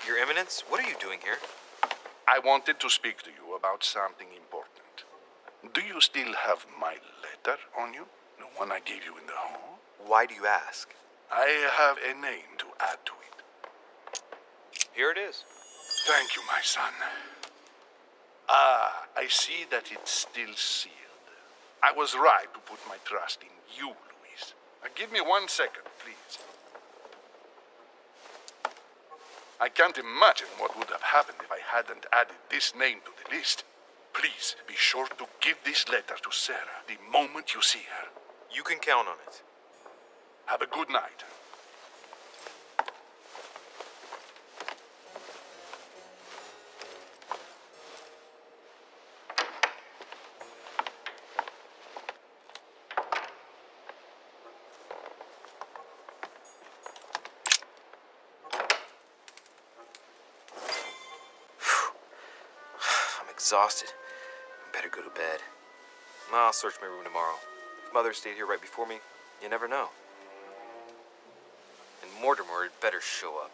Your Eminence, what are you doing here? I wanted to speak to you about something important. Do you still have my letter on you? The one I gave you in the hall? Why do you ask? I have a name to add to it. Here it is. Thank you, my son. Ah, I see that it's still sealed. I was right to put my trust in you, Louise. Give me 1 second, please. I can't imagine what would have happened if I hadn't added this name to the list. Please be sure to give this letter to Sarah the moment you see her. You can count on it. Have a good night. Exhausted. Better go to bed. I'll search my room tomorrow. If Mother stayed here right before me, you never know. And Mortimer had better show up.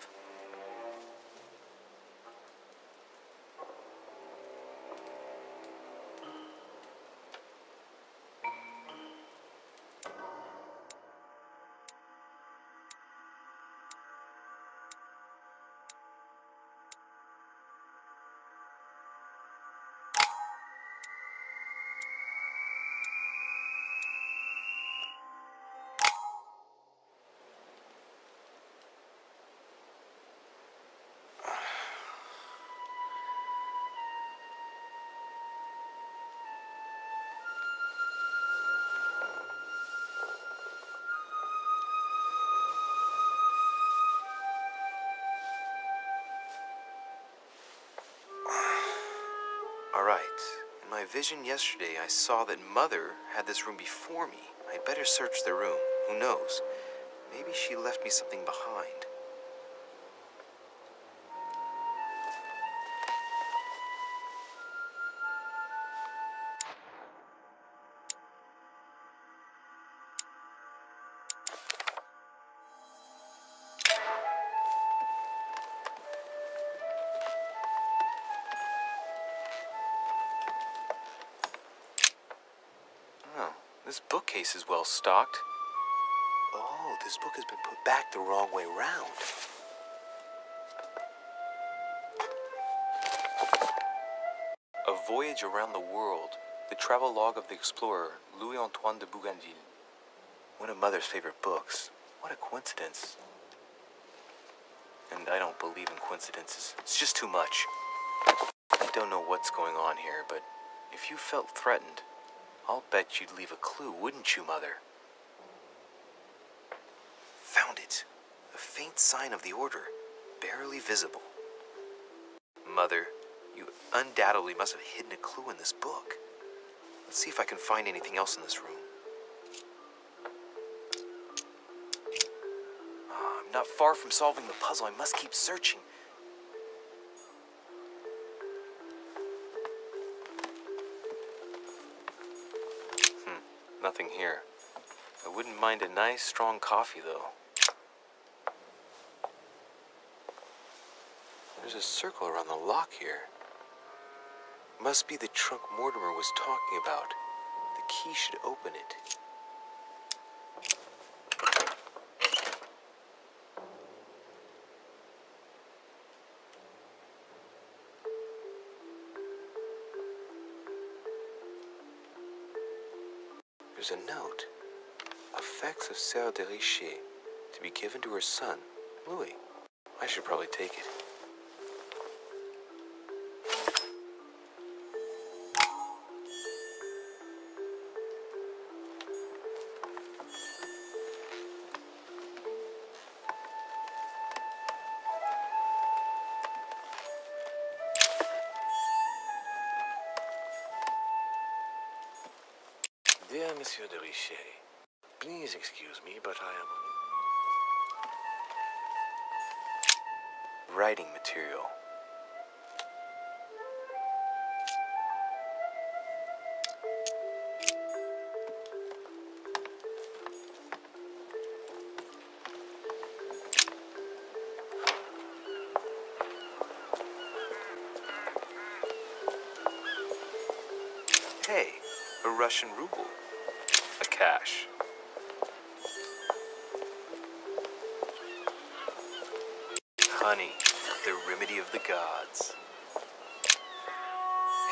Right. In my vision yesterday, I saw that Mother had this room before me. I'd better search the room. Who knows? Maybe she left me something behind. Oh, this bookcase is well stocked. Oh, this book has been put back the wrong way round. A Voyage Around the World, the travel log of the explorer Louis-Antoine de Bougainville. One of Mother's favorite books. What a coincidence. And I don't believe in coincidences. It's just too much. I don't know what's going on here, but if you felt threatened, I'll bet you'd leave a clue, wouldn't you, Mother? Found it. A faint sign of the order, barely visible. Mother, you undoubtedly must have hidden a clue in this book. Let's see if I can find anything else in this room. Oh, I'm not far from solving the puzzle. I must keep searching. Nothing here. I wouldn't mind a nice, strong coffee, though. There's a circle around the lock here. Must be the trunk Mortimer was talking about. The key should open it. There's a note. Effects of Sœur de Richer, to be given to her son, Louis. I should probably take it. Dear Monsieur de Richer, please excuse me, but I am... Writing material. Hey, a Russian ruble. A cash. Honey, the remedy of the gods.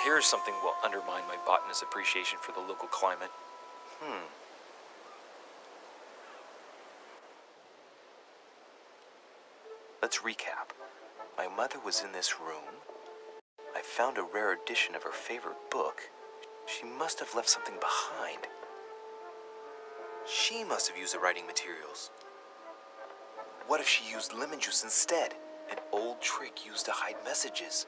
Here's something will undermine my botanist's appreciation for the local climate. Let's recap. My mother was in this room. I found a rare edition of her favorite book. She must have left something behind. She must have used the writing materials. What if she used lemon juice instead? An old trick used to hide messages.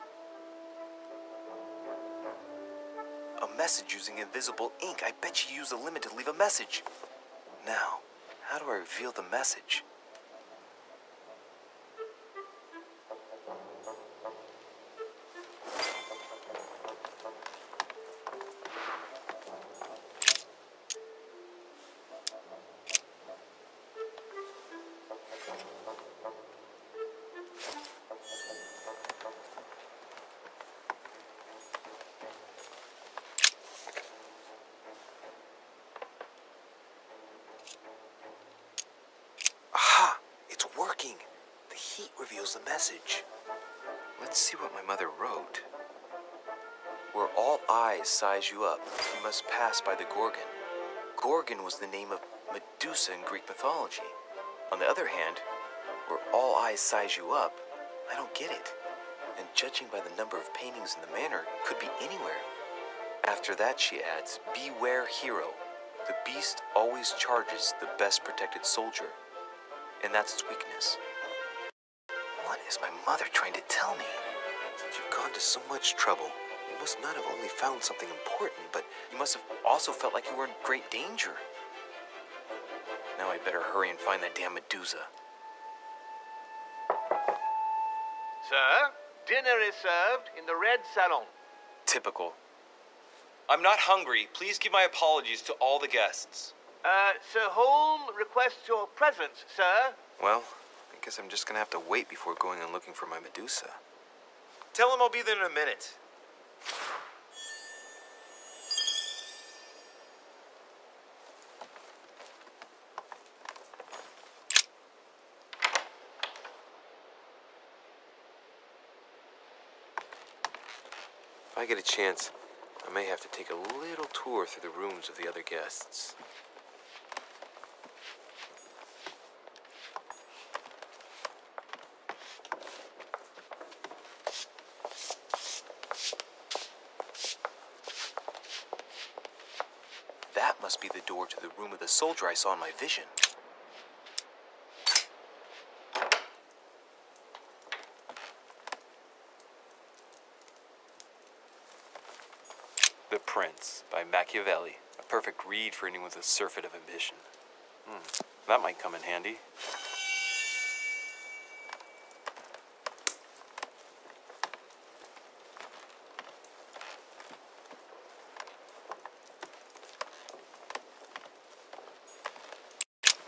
A message using invisible ink. I bet she used a lemon to leave a message. Now, how do I reveal the message? Aha! It's working! The heat reveals the message. Let's see what my mother wrote. Where all eyes size you up, you must pass by the Gorgon. Gorgon was the name of Medusa in Greek mythology. On the other hand, where all eyes size you up, I don't get it. And judging by the number of paintings in the manor, could be anywhere. After that, she adds, beware hero. The beast always charges the best protected soldier. And that's its weakness. What is my mother trying to tell me? You've gone to so much trouble. It must not have only found something important, but You must have also felt like you were in great danger. Now I better hurry and find that damn Medusa. Sir, dinner is served in the red salon. Typical. I'm not hungry. Please give my apologies to all the guests. Sir Holm requests your presence, sir. well, I guess I'm just gonna have to wait before going and looking for my Medusa. Tell him I'll be there in a minute. If I get a chance, I may have to take a little tour through the rooms of the other guests. That must be the door to the room of the soldier I saw in my vision. The Prince by Machiavelli. A perfect read for anyone with a surfeit of ambition. That might come in handy.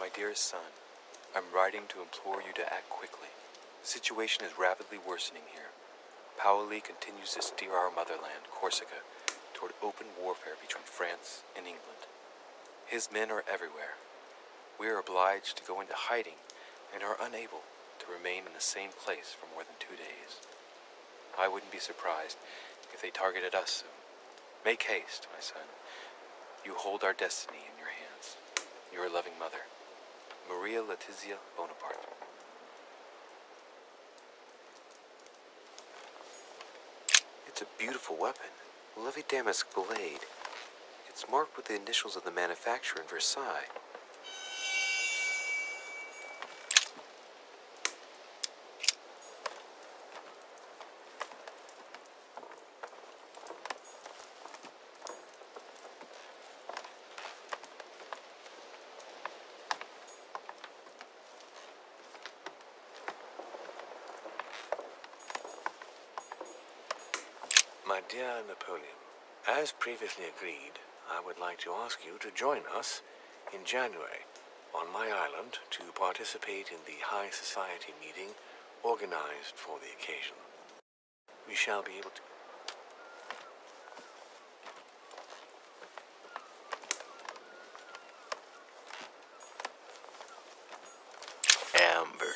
My dearest son, I'm writing to implore you to act quickly. The situation is rapidly worsening here. Paoli continues to steer our motherland, Corsica, toward open warfare between France and England. His men are everywhere. We are obliged to go into hiding and are unable to remain in the same place for more than 2 days. I wouldn't be surprised if they targeted us soon. Make haste, my son. You hold our destiny in your hands. Your loving mother, Maria Letizia Bonaparte. It's a beautiful weapon. Lovely damask blade. It's marked with the initials of the manufacturer in Versailles. My dear Napoleon, as previously agreed, I would like to ask you to join us in January on my island to participate in the High Society meeting organized for the occasion. We shall be able to... Amber.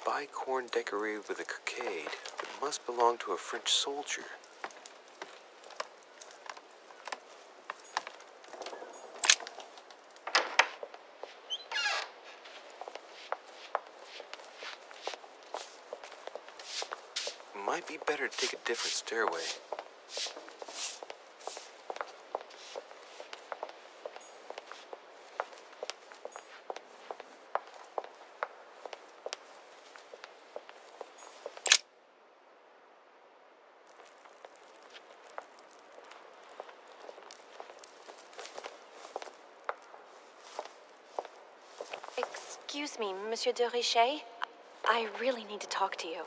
Bicorn decorated with a cockade. It must belong to a French soldier. Might be better to take a different stairway. Excuse me, Monsieur de Richet. I really need to talk to you.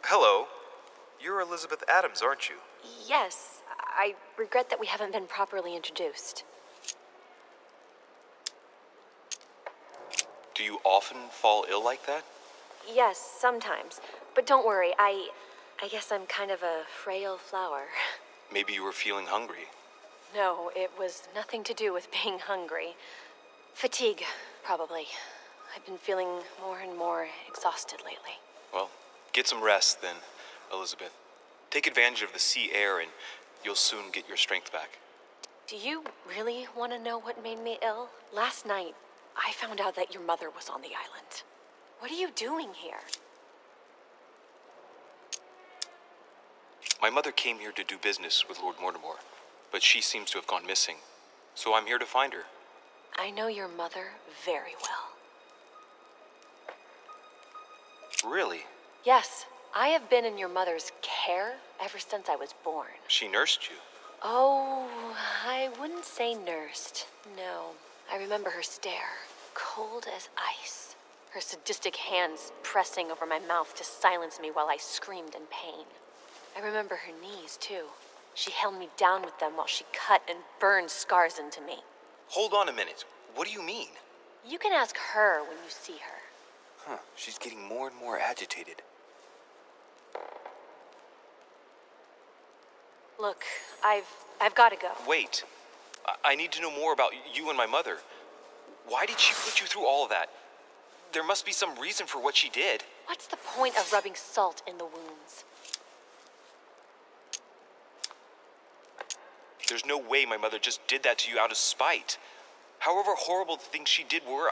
Hello. You're Elizabeth Adams, aren't you? Yes, I regret that we haven't been properly introduced. Do you often fall ill like that? Yes, sometimes. But don't worry, I guess I'm kind of a frail flower. Maybe you were feeling hungry. No, it was nothing to do with being hungry. Fatigue, probably. I've been feeling more and more exhausted lately. Well, get some rest then, Elizabeth. Take advantage of the sea air and you'll soon get your strength back. Do you really want to know what made me ill? Last night, I found out that your mother was on the island. What are you doing here? My mother came here to do business with Lord Mortimer, but she seems to have gone missing. So I'm here to find her. I know your mother very well. Really? Yes, I have been in your mother's care ever since I was born. She nursed you? Oh, I wouldn't say nursed. No, I remember her stare, cold as ice. Her sadistic hands pressing over my mouth to silence me while I screamed in pain. I remember her knees, too. She held me down with them while she cut and burned scars into me. Hold on a minute. What do you mean? You can ask her when you see her. Huh, she's getting more and more agitated. Look, I've got to go. Wait. I need to know more about you and my mother. Why did she put you through all of that? There must be some reason for what she did. What's the point of rubbing salt in the wounds? There's no way my mother just did that to you out of spite. However horrible the things she did were,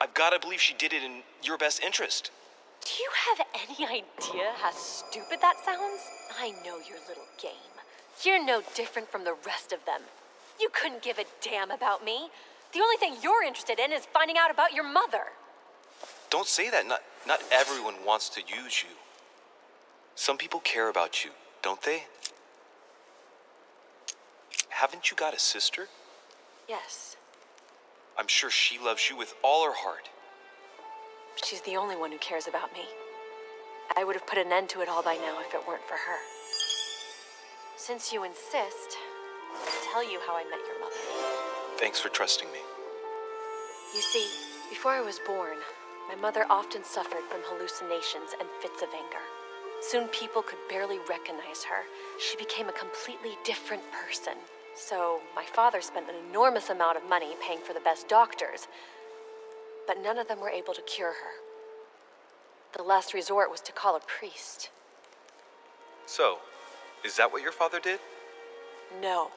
I've got to believe she did it in your best interest. Do you have any idea how stupid that sounds? I know your little game. You're no different from the rest of them. You couldn't give a damn about me. The only thing you're interested in is finding out about your mother. Don't say that. Not everyone wants to use you. Some people care about you, don't they? Haven't you got a sister? Yes. I'm sure she loves you with all her heart. She's the only one who cares about me. I would have put an end to it all by now if it weren't for her. Since you insist, I'll tell you how I met your mother. Thanks for trusting me. You see, before I was born, my mother often suffered from hallucinations and fits of anger. Soon people could barely recognize her. She became a completely different person. So my father spent an enormous amount of money paying for the best doctors, but none of them were able to cure her. The last resort was to call a priest. So, is that what your father did? No.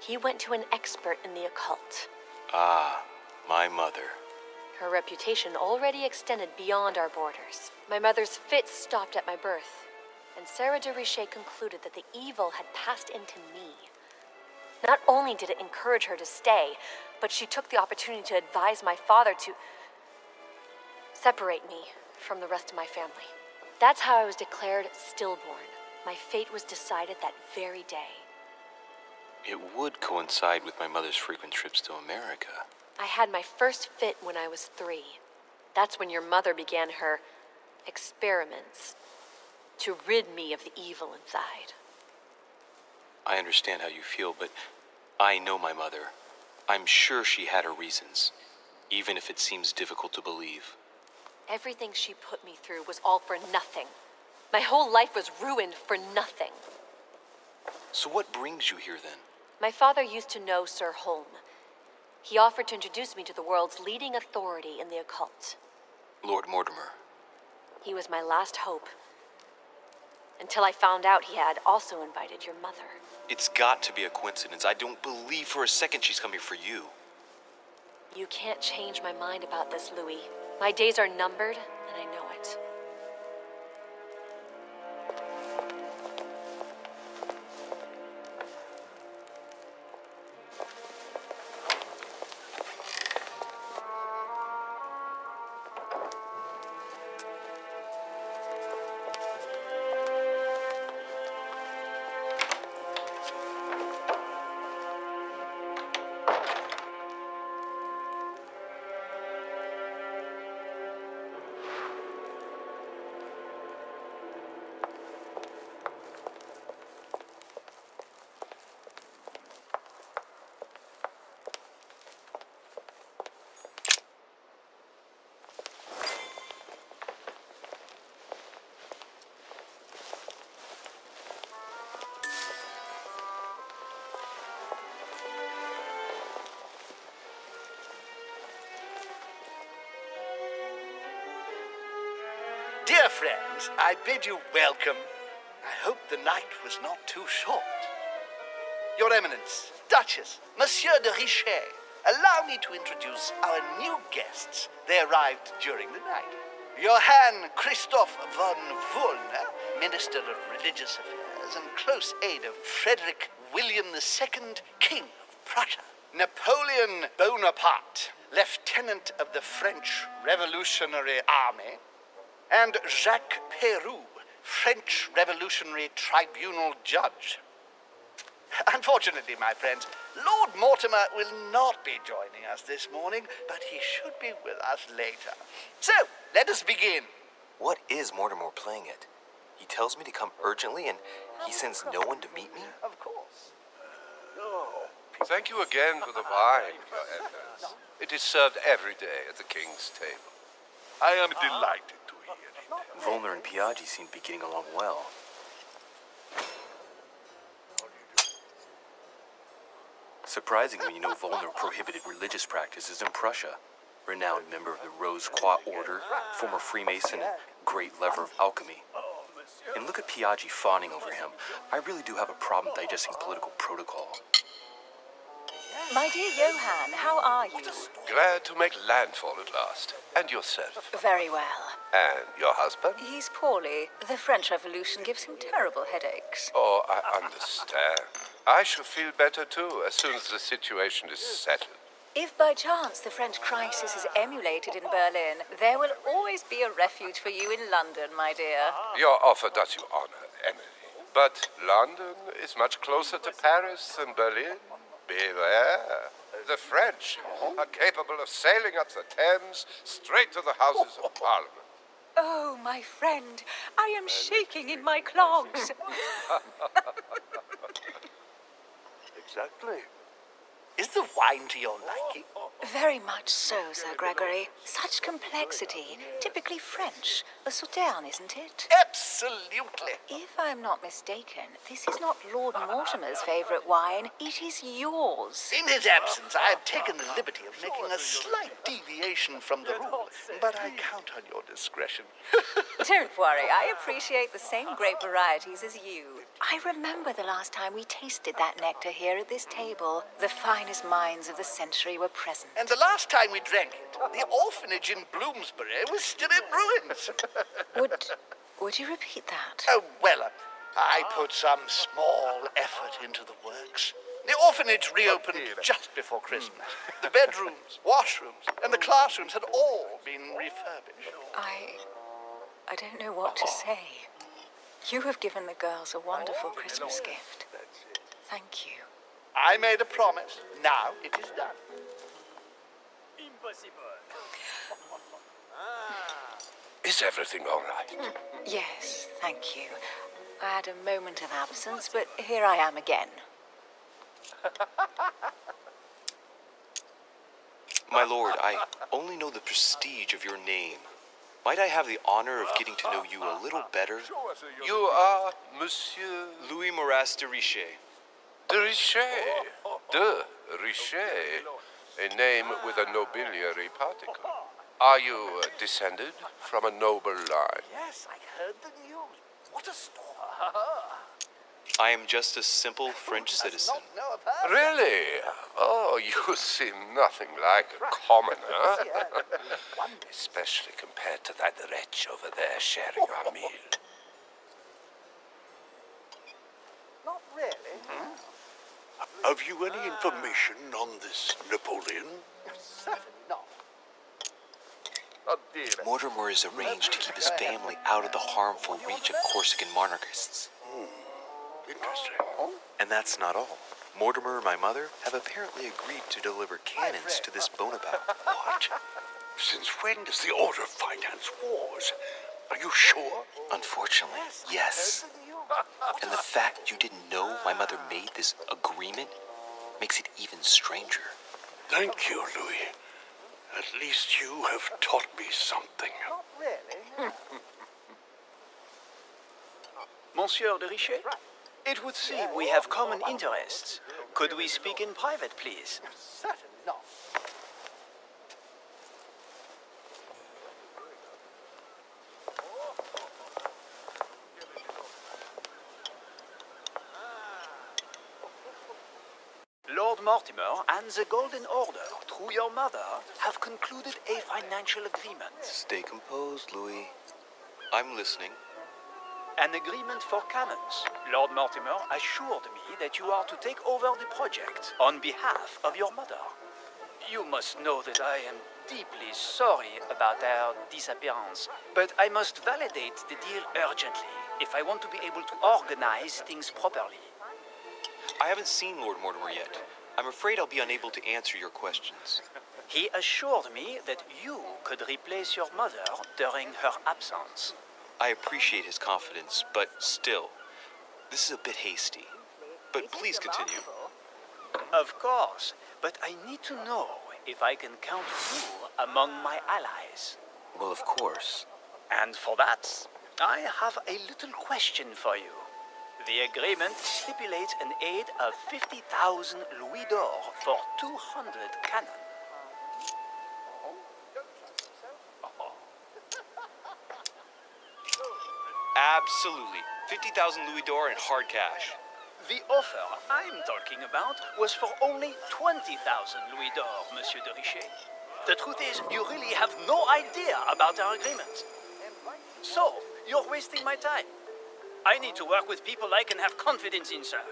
He went to an expert in the occult. Ah, my mother. Her reputation already extended beyond our borders. My mother's fits stopped at my birth, and Sarah de Richet concluded that the evil had passed into me. Not only did it encourage her to stay, but she took the opportunity to advise my father to separate me from the rest of my family. That's how I was declared stillborn. My fate was decided that very day. It would coincide with my mother's frequent trips to America. I had my first fit when I was 3. That's when your mother began her experiments to rid me of the evil inside. I understand how you feel, but I know my mother. I'm sure she had her reasons, even if it seems difficult to believe. Everything she put me through was all for nothing. My whole life was ruined for nothing. So what brings you here then? My father used to know Sir Holm. He offered to introduce me to the world's leading authority in the occult. Lord Mortimer. He was my last hope. Until I found out he had also invited your mother. It's got to be a coincidence. I don't believe for a second she's coming for you. You can't change my mind about this, Louis. My days are numbered, and I know it. Dear friends, I bid you welcome. I hope the night was not too short. Your Eminence, Duchess, Monsieur de Richet, allow me to introduce our new guests. They arrived during the night. Johann Christoph von Wollner, Minister of Religious Affairs. and close aide of Frederick William II, King of Prussia. Napoleon Bonaparte, Lieutenant of the French Revolutionary Army. And Jacques Peroux, French Revolutionary Tribunal Judge. Unfortunately, my friends, Lord Mortimer will not be joining us this morning, but he should be with us later. So, let us begin. What is Mortimer playing at? He tells me to come urgently and he sends no one to meet me? Of course. Thank you again for the wine, Your Eminence. It is served every day at the king's table. I am delighted to hear it. Volner and Piaggi seem to be getting along well. Surprisingly, you know, Volner prohibited religious practices in Prussia. Renowned member of the Rose Croix Order, former Freemason, and great lover of alchemy. And look at Piaggi fawning over him. I really do have a problem digesting political protocol. My dear Johann, how are you? Glad to make landfall at last. And yourself? Very well. And your husband? He's poorly. The French Revolution gives him terrible headaches. Oh, I understand. I shall feel better too as soon as the situation is settled. If by chance the French crisis is emulated in Berlin, there will always be a refuge for you in London, my dear. Your offer does you honor, Emily. But London is much closer to Paris than Berlin. Beware. The French are capable of sailing up the Thames straight to the Houses of Parliament. Oh, my friend, I am shaking in my clogs. Exactly. Is the wine to your liking? Very much so, Sir Gregory. Such complexity. Typically French. A Sauterne, isn't it? Absolutely. If I'm not mistaken, this is not Lord Mortimer's favourite wine. It is yours. In his absence, I have taken the liberty of making a slight deviation from the rule, but I count on your discretion. Don't worry, I appreciate the same grape varieties as you. I remember the last time we tasted that nectar here at this table. The finest minds of the century were present. And the last time we drank it, the orphanage in Bloomsbury was still in ruins. Would you repeat that? Oh, well, I put some small effort into the works. The orphanage reopened just before Christmas. The bedrooms, washrooms, and the classrooms had all been refurbished. I don't know what to say. You have given the girls a wonderful Christmas gift. Thank you. I made a promise. Now it is done. Is everything all right? Yes, thank you. I had a moment of absence, but here I am again. My lord, I only know the prestige of your name. Might I have the honor of getting to know you a little better? You are Monsieur Louis Moras de Richet. de Richet. De Richet. A name with a nobiliary particle. Are you descended from a noble line? Yes, I heard the news. What a story. I am just a simple French citizen. Really? Oh, you seem nothing like a commoner. Especially compared to that wretch over there sharing our meal. Not really. Have you any information on this Napoleon? Certainly not. Mortimer is arranged to keep his family out of the harmful reach of Corsican monarchists. Interesting. And that's not all. Mortimer and my mother have apparently agreed to deliver cannons to this Bonaparte. What? Since when does the Order finance wars? Are you sure? Unfortunately, yes. And the fact you didn't know my mother made this agreement makes it even stranger. Thank you, Louis. At least you have taught me something. Not really. Monsieur de Richet? It would seem we have common interests. Could we speak in private, please? Certainly not. Lord Mortimer and the Golden Order, through your mother, have concluded a financial agreement. Stay composed, Louis. I'm listening. an agreement for cannons. Lord Mortimer assured me that you are to take over the project on behalf of your mother. You must know that I am deeply sorry about their disappearance, but I must validate the deal urgently if I want to be able to organize things properly. I haven't seen Lord Mortimer yet. I'm afraid I'll be unable to answer your questions. He assured me that you could replace your mother during her absence. I appreciate his confidence, but still, this is a bit hasty. But please continue. Of course, but I need to know if I can count you among my allies. Well, of course. And for that, I have a little question for you. The agreement stipulates an aid of 50,000 louis d'or for 200 cannon. Absolutely. 50,000 louis d'or in hard cash. The offer I'm talking about was for only 20,000 louis d'or, Monsieur de Richet. The truth is, you really have no idea about our agreement. So, you're wasting my time. I need to work with people I can have confidence in, sir.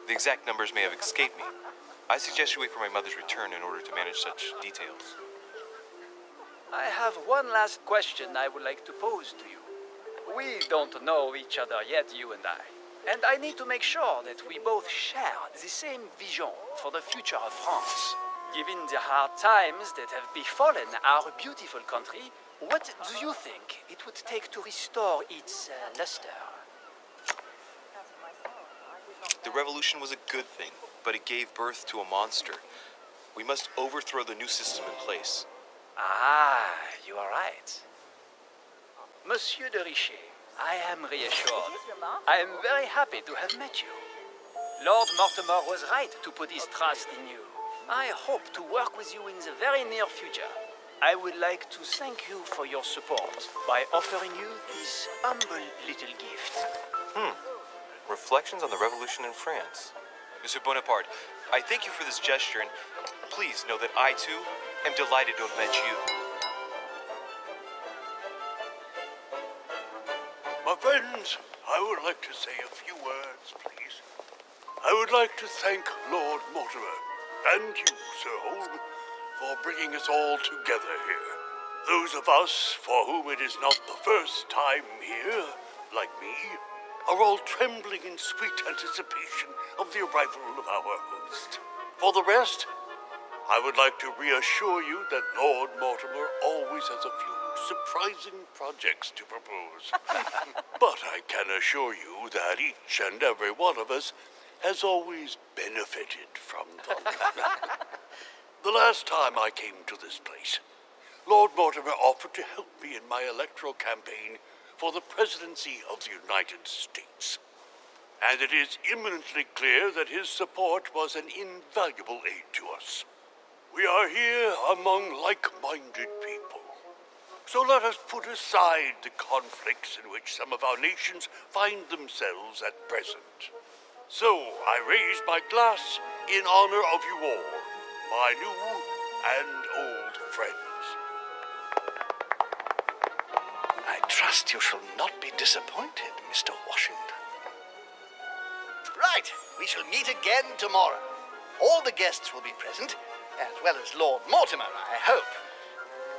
The exact numbers may have escaped me. I suggest you wait for my mother's return in order to manage such details. I have one last question I would like to pose to you. We don't know each other yet, you and I. And I need to make sure that we both share the same vision for the future of France. Given the hard times that have befallen our beautiful country, what do you think it would take to restore its luster? The revolution was a good thing, but it gave birth to a monster. We must overthrow the new system in place. Ah, you are right. Monsieur de Richet, I am reassured. I am very happy to have met you. Lord Mortimer was right to put his trust in you. I hope to work with you in the very near future. I would like to thank you for your support by offering you this humble little gift. Reflections on the Revolution in France. Monsieur Bonaparte, I thank you for this gesture, and please know that I, too, am delighted to have met you. My friends, I would like to say a few words, please. I would like to thank Lord Mortimer and you, Sir Holm, for bringing us all together here. Those of us for whom it is not the first time here, like me, are all trembling in sweet anticipation of the arrival of our host. For the rest, I would like to reassure you that Lord Mortimer always has a few surprising projects to propose. But I can assure you that each and every one of us has always benefited from them. The last time I came to this place, Lord Mortimer offered to help me in my electoral campaign for the presidency of the United States. And it is eminently clear that his support was an invaluable aid to us. We are here among like-minded people. So let us put aside the conflicts in which some of our nations find themselves at present. So I raise my glass in honor of you all, my new and old friends. I trust you shall not be disappointed, Mr. Washington. Right, we shall meet again tomorrow. All the guests will be present, as well as Lord Mortimer, I hope.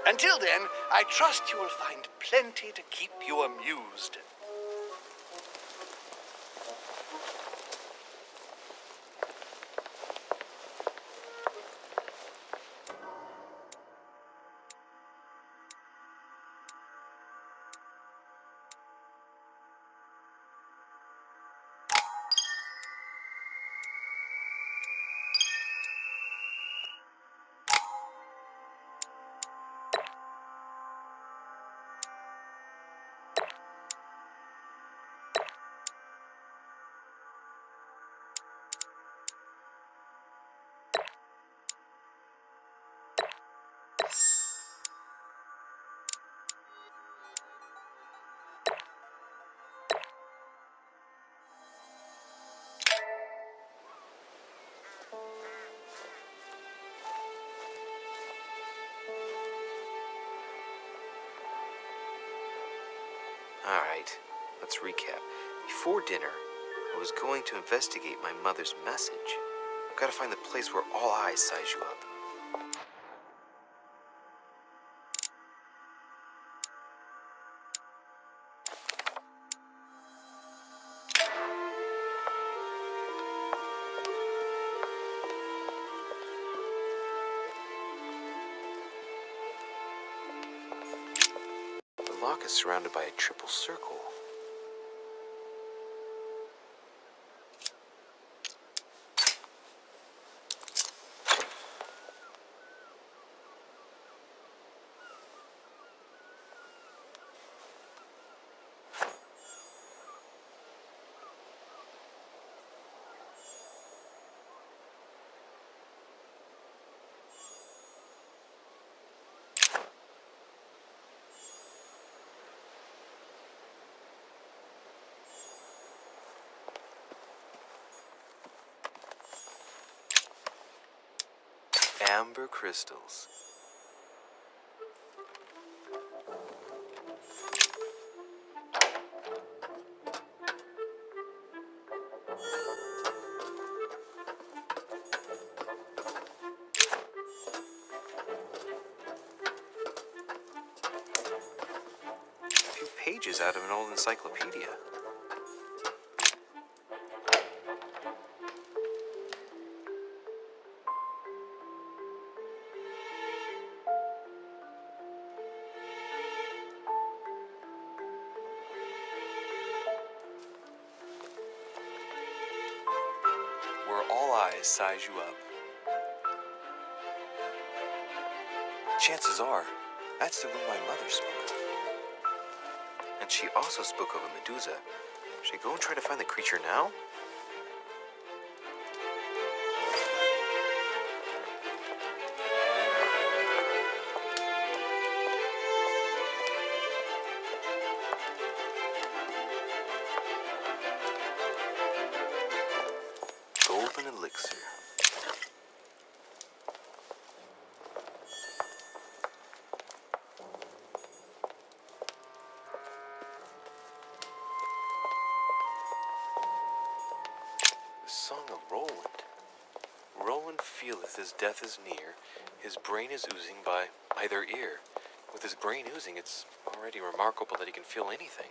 Until then, I trust you will find plenty to keep you amused. All right. let's recap. Before dinner, I was going to investigate my mother's message. I've got to find the place where all eyes size you up. The lock is surrounded by a triple circle. Amber crystals. A few pages out of an old encyclopedia. Where all eyes size you up. Chances are, that's the room my mother spoke of. And she also spoke of a Medusa. Should I go and try to find the creature now? Golden elixir. The Song of Roland. Roland feeleth his death is near, his brain is oozing by either ear. With his brain oozing, it's already remarkable that he can feel anything.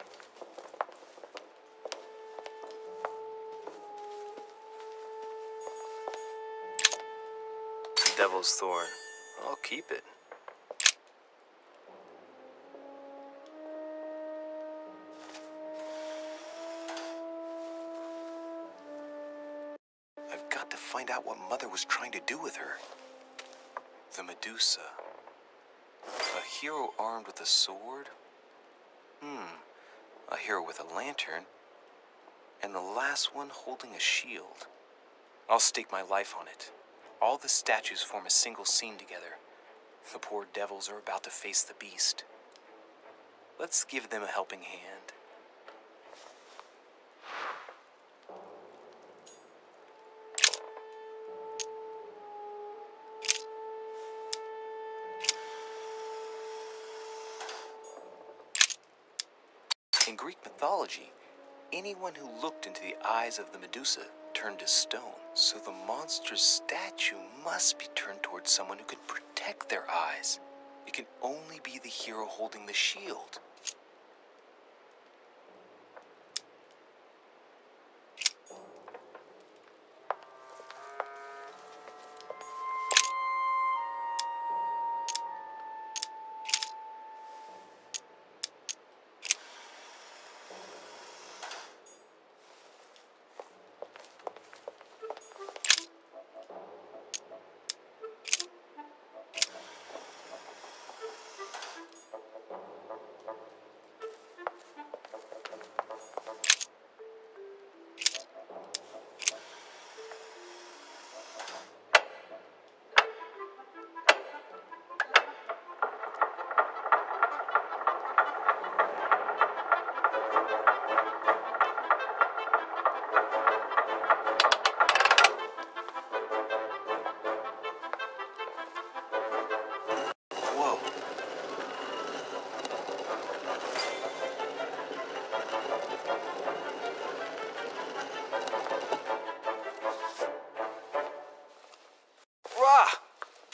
Devil's Thorn. I'll keep it. I've got to find out what Mother was trying to do with her. The Medusa. A hero armed with a sword? A hero with a lantern. And the last one holding a shield. I'll stake my life on it. All the statues form a single scene together. The poor devils are about to face the beast. Let's give them a helping hand. In Greek mythology, anyone who looked into the eyes of the Medusa turned to stone. So the monster's statue must be turned towards someone who can protect their eyes. It can only be the hero holding the shield.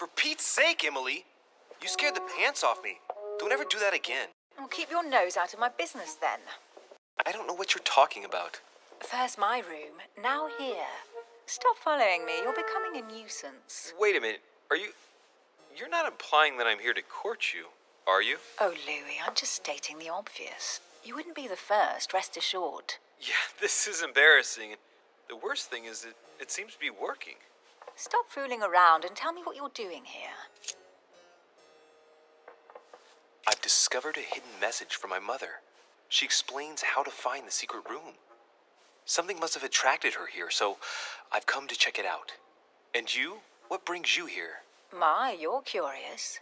For Pete's sake, Emily! You scared the pants off me. Don't ever do that again. Well, keep your nose out of my business then. I don't know what you're talking about. First my room, now here. Stop following me, you're becoming a nuisance. Wait a minute. You're not implying that I'm here to court you, are you? Oh, Louis, I'm just stating the obvious. You wouldn't be the first, rest assured. Yeah, this is embarrassing. The worst thing is it seems to be working. Stop fooling around and tell me what you're doing here. I've discovered a hidden message from my mother. She explains how to find the secret room. Something must have attracted her here, so I've come to check it out. And you? What brings you here? My, you're curious.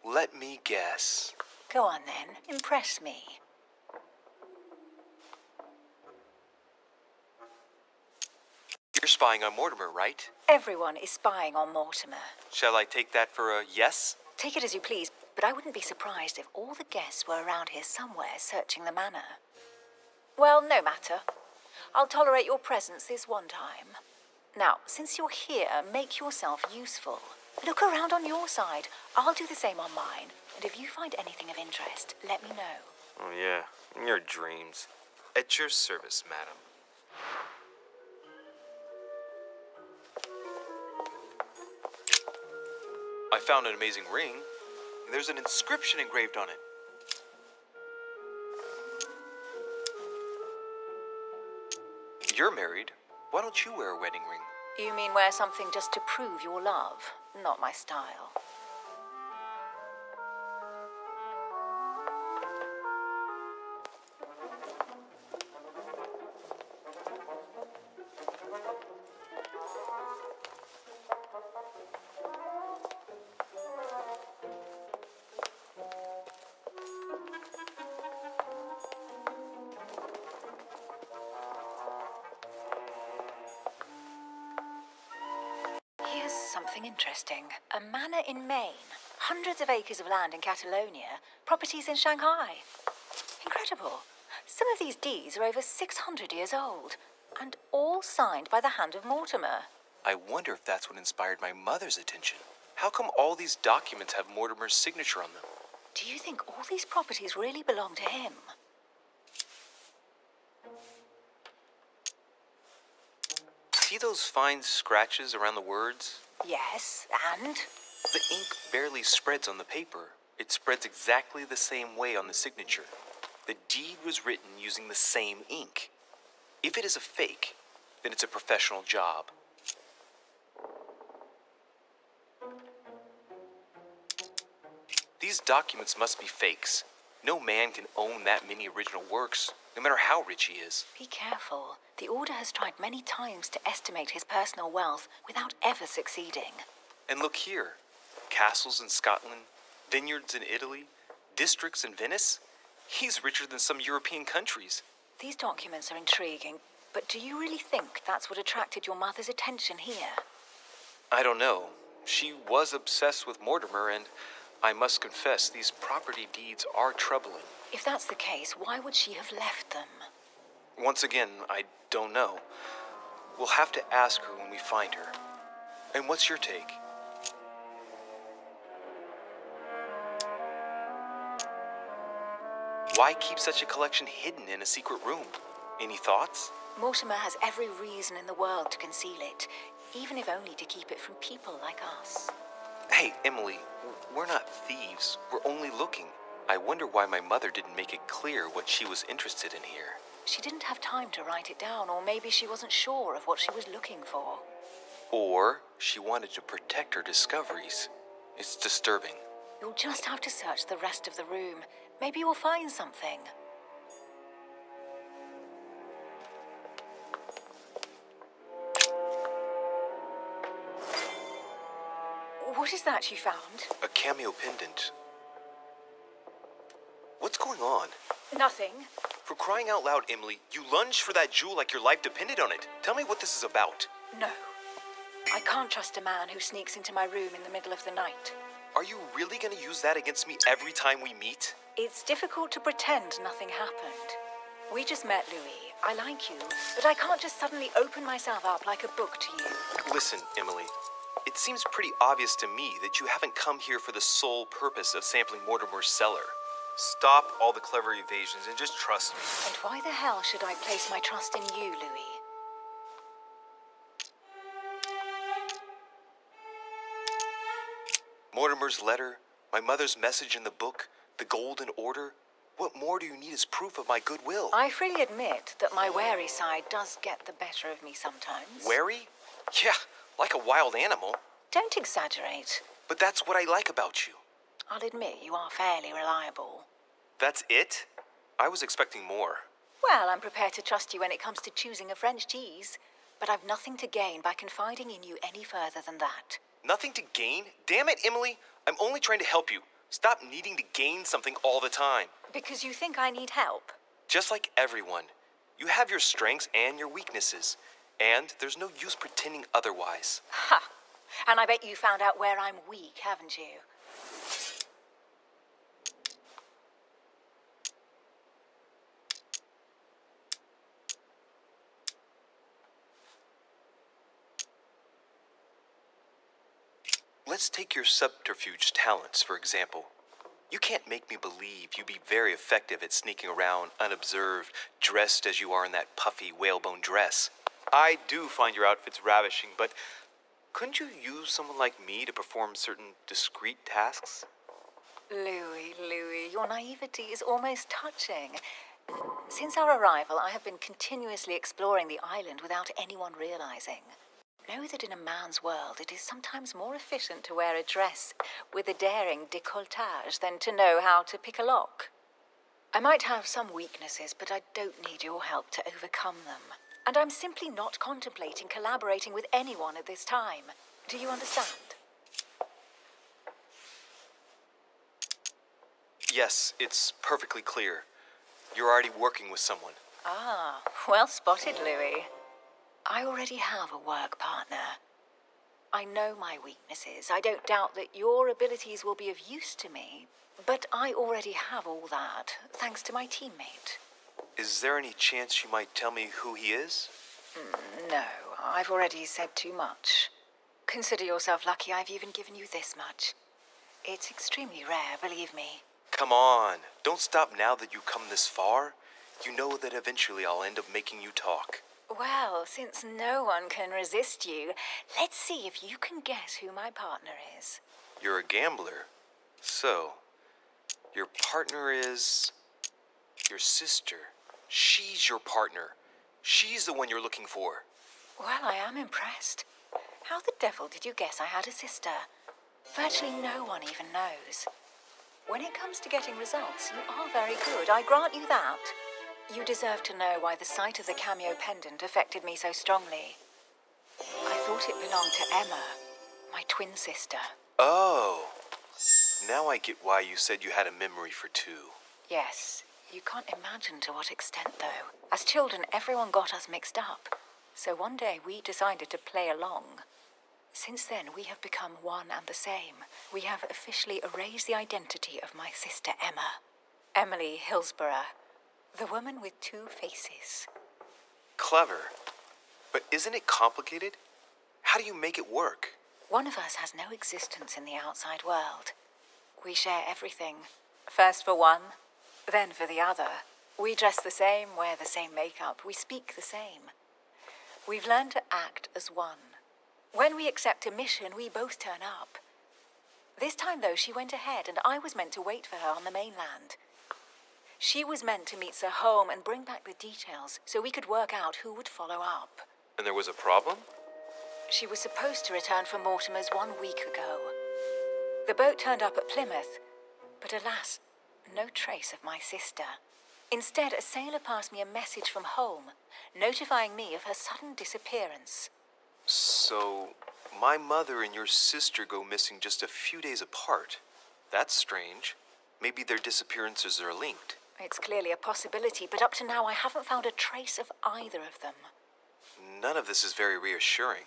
Let me guess. Go on then, impress me. You're spying on Mortimer, right? Everyone is spying on Mortimer. Shall I take that for a yes? Take it as you please, but I wouldn't be surprised if all the guests were around here somewhere searching the manor. Well, no matter. I'll tolerate your presence this one time. Now, since you're here, make yourself useful. Look around on your side. I'll do the same on mine. And if you find anything of interest, let me know. Oh, yeah. In your dreams. At your service, madam. I found an amazing ring. There's an inscription engraved on it. You're married. Why don't you wear a wedding ring? You mean wear something just to prove your love? Not my style. Here's something interesting. A manor in Maine. Hundreds of acres of land in Catalonia. Properties in Shanghai. Incredible. Some of these deeds are over 600 years old. And all signed by the hand of Mortimer. I wonder if that's what inspired my mother's attention. How come all these documents have Mortimer's signature on them? Do you think all these properties really belong to him? See those fine scratches around the words? Yes, and? The ink barely spreads on the paper. It spreads exactly the same way on the signature. The deed was written using the same ink. If it is a fake, then it's a professional job. These documents must be fakes. No man can own that many original works, no matter how rich he is. Be careful. The Order has tried many times to estimate his personal wealth without ever succeeding. And look here. Castles in Scotland, vineyards in Italy, districts in Venice. He's richer than some European countries. These documents are intriguing, but do you really think that's what attracted your mother's attention here? I don't know. She was obsessed with Mortimer, and I must confess these property deeds are troubling. If that's the case, why would she have left them? Once again, I don't know. We'll have to ask her when we find her. And what's your take? Why keep such a collection hidden in a secret room? Any thoughts? Mortimer has every reason in the world to conceal it, even if only to keep it from people like us. Hey, Emily, we're not thieves. We're only looking. I wonder why my mother didn't make it clear what she was interested in here. She didn't have time to write it down, or maybe she wasn't sure of what she was looking for. Or she wanted to protect her discoveries. It's disturbing. You'll just have to search the rest of the room. Maybe you'll find something. What is that you found? A cameo pendant. What's going on? Nothing. For crying out loud, Emily, you lunged for that jewel like your life depended on it. Tell me what this is about. No. I can't trust a man who sneaks into my room in the middle of the night. Are you really going to use that against me every time we meet? It's difficult to pretend nothing happened. We just met, Louis. I like you, but I can't just suddenly open myself up like a book to you. Listen, Emily. It seems pretty obvious to me that you haven't come here for the sole purpose of sampling Mortimer's cellar. Stop all the clever evasions and just trust me. And why the hell should I place my trust in you, Louis? Mortimer's letter, my mother's message in the book, the Golden Order. What more do you need as proof of my goodwill? I freely admit that my wary side does get the better of me sometimes. Wary? Yeah, like a wild animal. Don't exaggerate. But that's what I like about you. I'll admit you are fairly reliable. That's it? I was expecting more. Well, I'm prepared to trust you when it comes to choosing a French cheese, but I've nothing to gain by confiding in you any further than that. Nothing to gain? Damn it, Emily. I'm only trying to help you. Stop needing to gain something all the time. Because you think I need help? Just like everyone. You have your strengths and your weaknesses. And there's no use pretending otherwise. Ha! And I bet you found out where I'm weak, haven't you? Let's take your subterfuge talents, for example. You can't make me believe you'd be very effective at sneaking around unobserved, dressed as you are in that puffy whalebone dress. I do find your outfits ravishing, but couldn't you use someone like me to perform certain discreet tasks? Louis, your naivety is almost touching. Since our arrival, I have been continuously exploring the island without anyone realizing. Know that in a man's world, it is sometimes more efficient to wear a dress with a daring décolletage than to know how to pick a lock. I might have some weaknesses, but I don't need your help to overcome them. And I'm simply not contemplating collaborating with anyone at this time. Do you understand? Yes, it's perfectly clear. You're already working with someone. Ah, well spotted, Louis. I already have a work partner. I know my weaknesses. I don't doubt that your abilities will be of use to me, but I already have all that, thanks to my teammate. Is there any chance you might tell me who he is? No, I've already said too much. Consider yourself lucky I've even given you this much. It's extremely rare, believe me. Come on, don't stop now that you've come this far. You know that eventually I'll end up making you talk. Well, since no one can resist you, let's see if you can guess who my partner is. You're a gambler. So, your partner is your sister. She's your partner. She's the one you're looking for. Well, I am impressed. How the devil did you guess I had a sister? Virtually no one even knows. When it comes to getting results, you are very good, I grant you that. You deserve to know why the sight of the cameo pendant affected me so strongly. I thought it belonged to Emma, my twin sister. Oh, now I get why you said you had a memory for two. Yes, you can't imagine to what extent, though. As children, everyone got us mixed up. So one day we decided to play along. Since then, we have become one and the same. We have officially erased the identity of my sister Emma. Emily Hillsborough. The woman with two faces. Clever. But isn't it complicated? How do you make it work? One of us has no existence in the outside world. We share everything. First for one, then for the other. We dress the same, wear the same makeup, we speak the same. We've learned to act as one. When we accept a mission, we both turn up. This time, though, she went ahead and I was meant to wait for her on the mainland. She was meant to meet Sir Home and bring back the details so we could work out who would follow up. And there was a problem? She was supposed to return from Mortimer's 1 week ago. The boat turned up at Plymouth, but alas, no trace of my sister. Instead, a sailor passed me a message from home, notifying me of her sudden disappearance. So, my mother and your sister go missing just a few days apart. That's strange. Maybe their disappearances are linked. It's clearly a possibility, but up to now I haven't found a trace of either of them. None of this is very reassuring.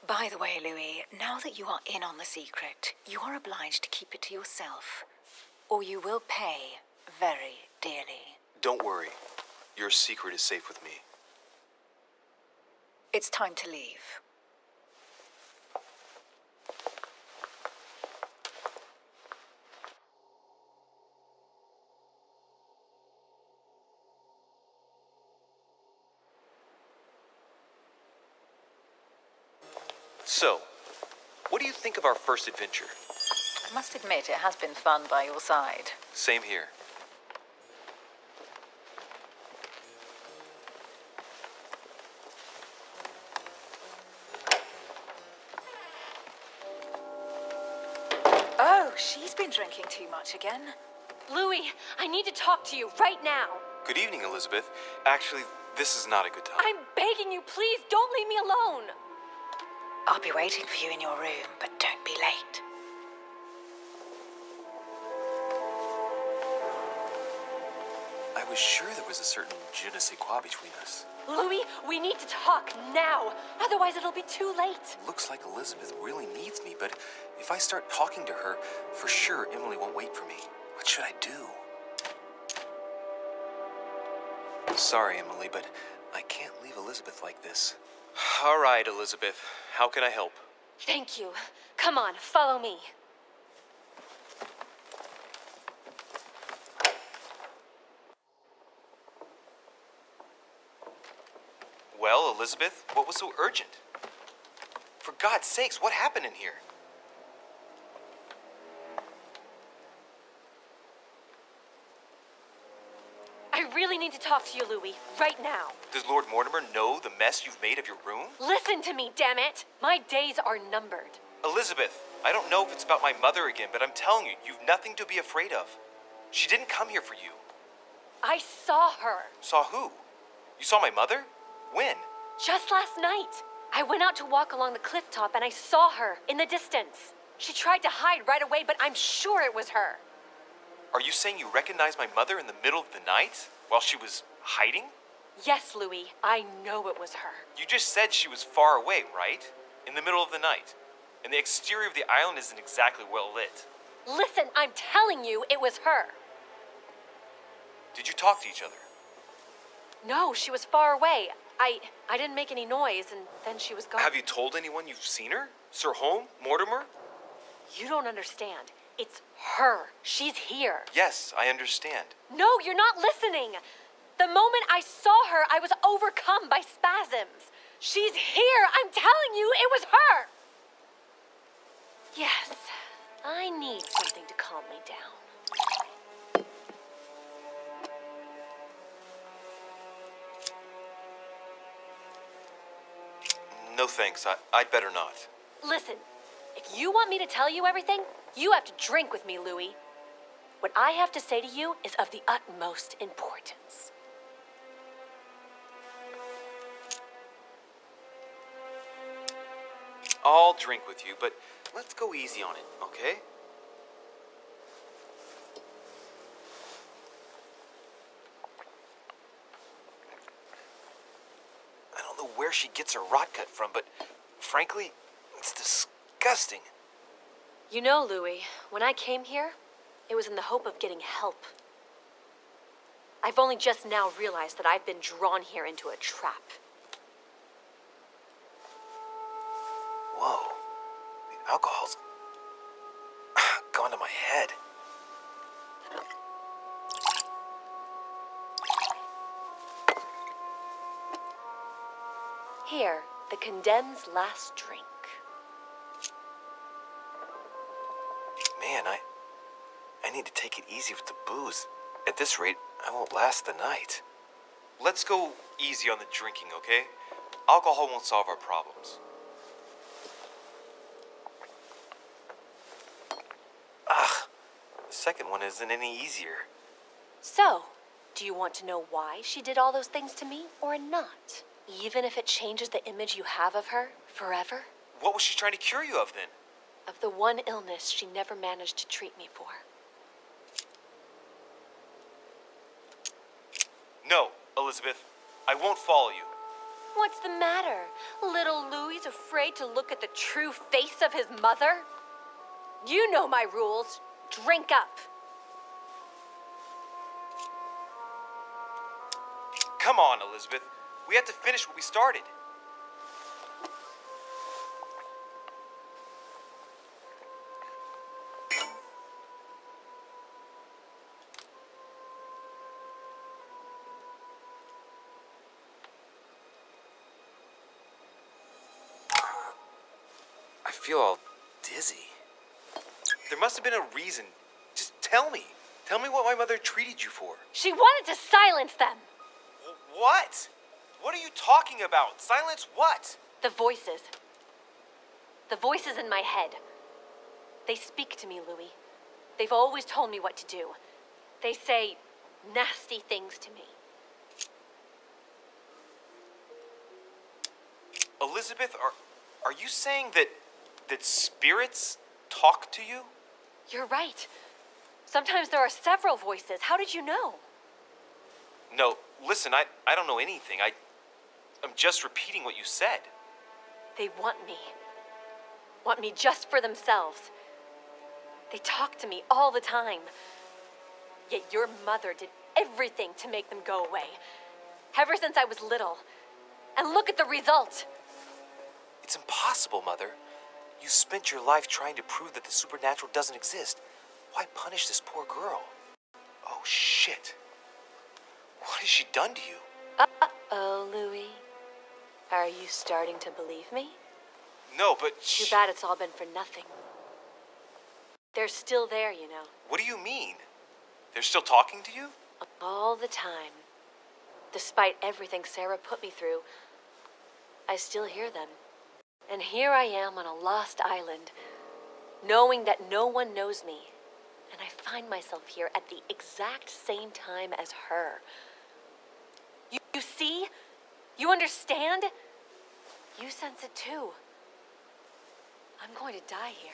By the way, Louis, now that you are in on the secret, you are obliged to keep it to yourself, or you will pay very dearly. Don't worry. Your secret is safe with me. It's time to leave. So, what do you think of our first adventure? I must admit, it has been fun by your side. Same here. Oh, she's been drinking too much again. Louis, I need to talk to you right now. Good evening, Elizabeth. Actually, this is not a good time. I'm begging you, please don't leave me alone. I'll be waiting for you in your room, but don't be late. I was sure there was a certain je ne sais quoi between us. Louis, we need to talk now. Otherwise, it'll be too late. Looks like Elizabeth really needs me, but if I start talking to her, for sure Emily won't wait for me. What should I do? Sorry, Emily, but I can't leave Elizabeth like this. All right, Elizabeth. How can I help? Thank you. Come on, follow me. Well, Elizabeth, what was so urgent? For God's sakes, what happened in here? I really need to talk to you, Louis, right now. Does Lord Mortimer know the mess you've made of your room? Listen to me, damn it! My days are numbered. Elizabeth, I don't know if it's about my mother again, but I'm telling you, you've nothing to be afraid of. She didn't come here for you. I saw her. Saw who? You saw my mother? When? Just last night. I went out to walk along the cliff top and I saw her in the distance. She tried to hide right away, but I'm sure it was her. Are you saying you recognized my mother in the middle of the night while she was hiding? Yes, Louis, I know it was her. You just said she was far away, right? In the middle of the night. And the exterior of the island isn't exactly well lit. Listen, I'm telling you, it was her. Did you talk to each other? No, she was far away. I didn't make any noise, and then she was gone. Have you told anyone you've seen her? Sir Holm? Mortimer? You don't understand. It's her. She's here. Yes, I understand. No, you're not listening. The moment I saw her, I was overcome by spasms. She's here. I'm telling you, it was her. Yes, I need something to calm me down. No thanks, I'd better not. Listen, if you want me to tell you everything, you have to drink with me, Louis. What I have to say to you is of the utmost importance. I'll drink with you, but let's go easy on it, okay? I don't know where she gets her rot gut from, but frankly, it's disgusting. You know, Louis, when I came here, it was in the hope of getting help. I've only just now realized that I've been drawn here into a trap. Whoa, the alcohol's gone to my head. Here, the condemned's last drink. Man, I need to take it easy with the booze. At this rate, I won't last the night. Let's go easy on the drinking, okay? Alcohol won't solve our problems. Ugh, the second one isn't any easier. So, do you want to know why she did all those things to me or not? Even if it changes the image you have of her forever? What was she trying to cure you of then? Of the one illness she never managed to treat me for. No, Elizabeth, I won't follow you. What's the matter? Little Louis's afraid to look at the true face of his mother? You know my rules. Drink up. Come on, Elizabeth. We have to finish what we started. feel all dizzy. There must have been a reason. Just tell me. Tell me what my mother treated you for. She wanted to silence them. What? What are you talking about? Silence what? The voices. The voices in my head. They speak to me, Louis. They've always told me what to do. They say nasty things to me. Elizabeth, are you saying that spirits talk to you? You're right. Sometimes there are several voices. How did you know? No, listen, I don't know anything. I'm just repeating what you said. They want me. Want me just for themselves. They talk to me all the time. Yet your mother did everything to make them go away. Ever since I was little. And look at the result. It's impossible, Mother. You spent your life trying to prove that the supernatural doesn't exist. Why punish this poor girl? Oh, shit. What has she done to you? Uh-oh, Louis. Are you starting to believe me? No, but Too bad it's all been for nothing. They're still there, you know. What do you mean? They're still talking to you? All the time. Despite everything Sarah put me through, I still hear them. And here I am on a lost island, knowing that no one knows me. And I find myself here at the exact same time as her. You see? You understand? You sense it too. I'm going to die here.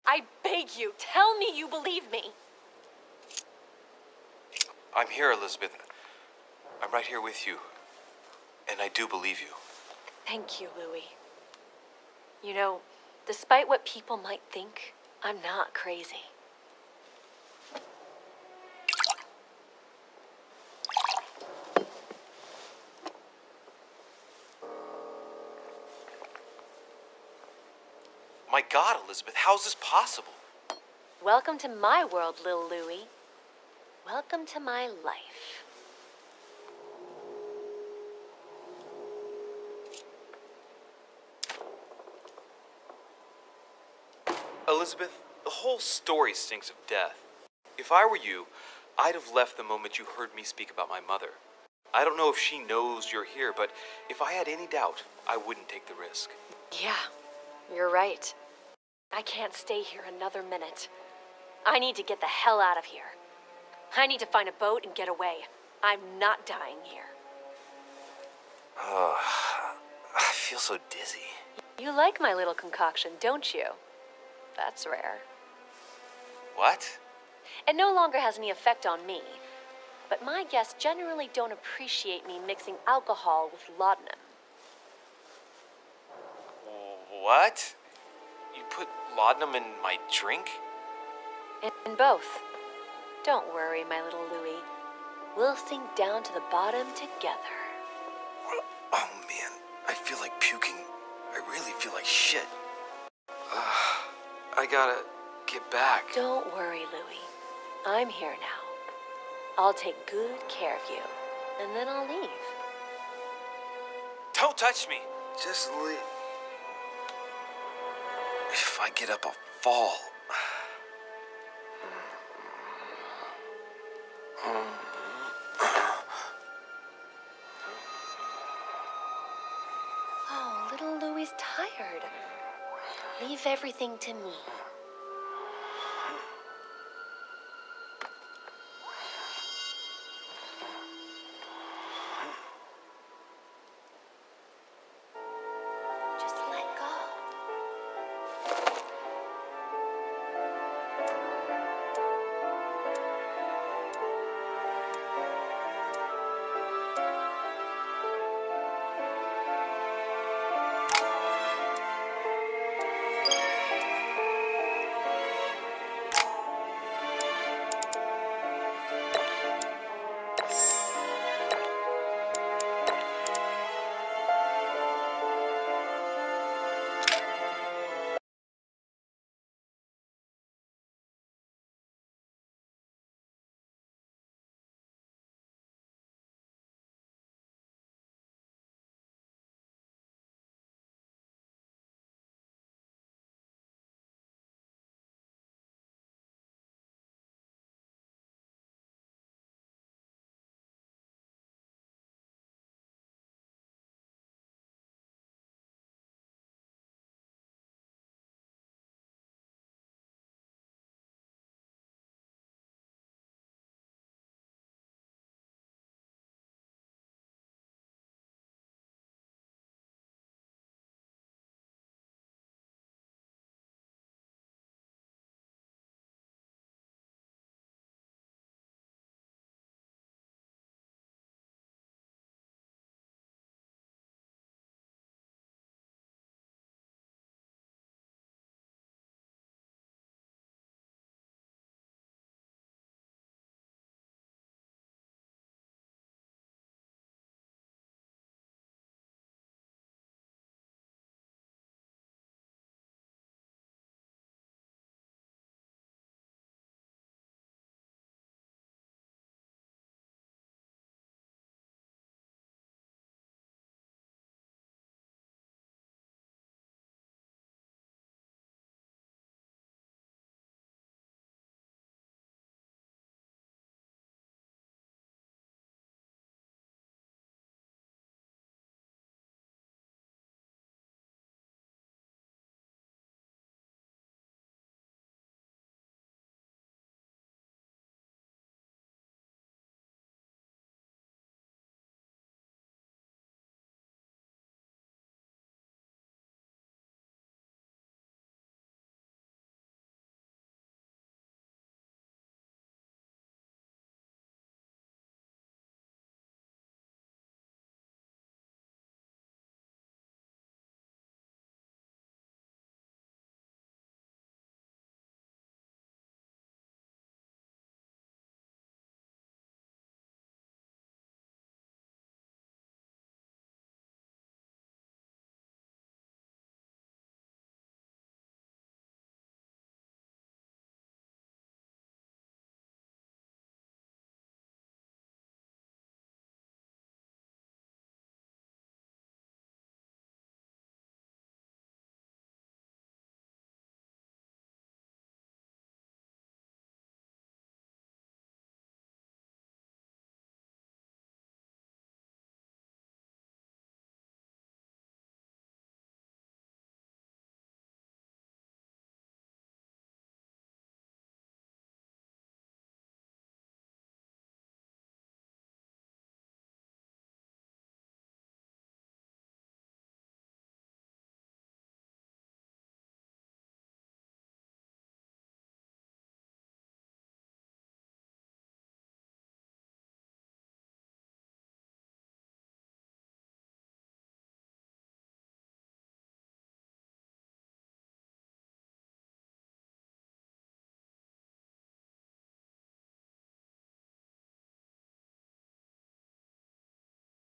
I beg you, tell me you believe me. I'm here, Elizabeth. I'm right here with you. And I do believe you. Thank you, Louis. You know, despite what people might think, I'm not crazy. My God, Elizabeth, how is this possible? Welcome to my world, Lil Louis. Welcome to my life. Elizabeth, the whole story stinks of death. If I were you, I'd have left the moment you heard me speak about my mother. I don't know if she knows you're here, but if I had any doubt, I wouldn't take the risk. Yeah, you're right. I can't stay here another minute. I need to get the hell out of here. I need to find a boat and get away. I'm not dying here. I feel so dizzy. You like my little concoction, don't you? That's rare. What? It no longer has any effect on me, but my guests generally don't appreciate me mixing alcohol with laudanum. What? You put laudanum in my drink? In both. Don't worry, my little Louis. We'll sink down to the bottom together. Oh man, I feel like puking. I really feel like shit. I gotta get back. Don't worry, Louis. I'm here now. I'll take good care of you, and then I'll leave. Don't touch me. Just leave. If I get up, I'll fall. Oh, little Louie's tired. Leave everything to me.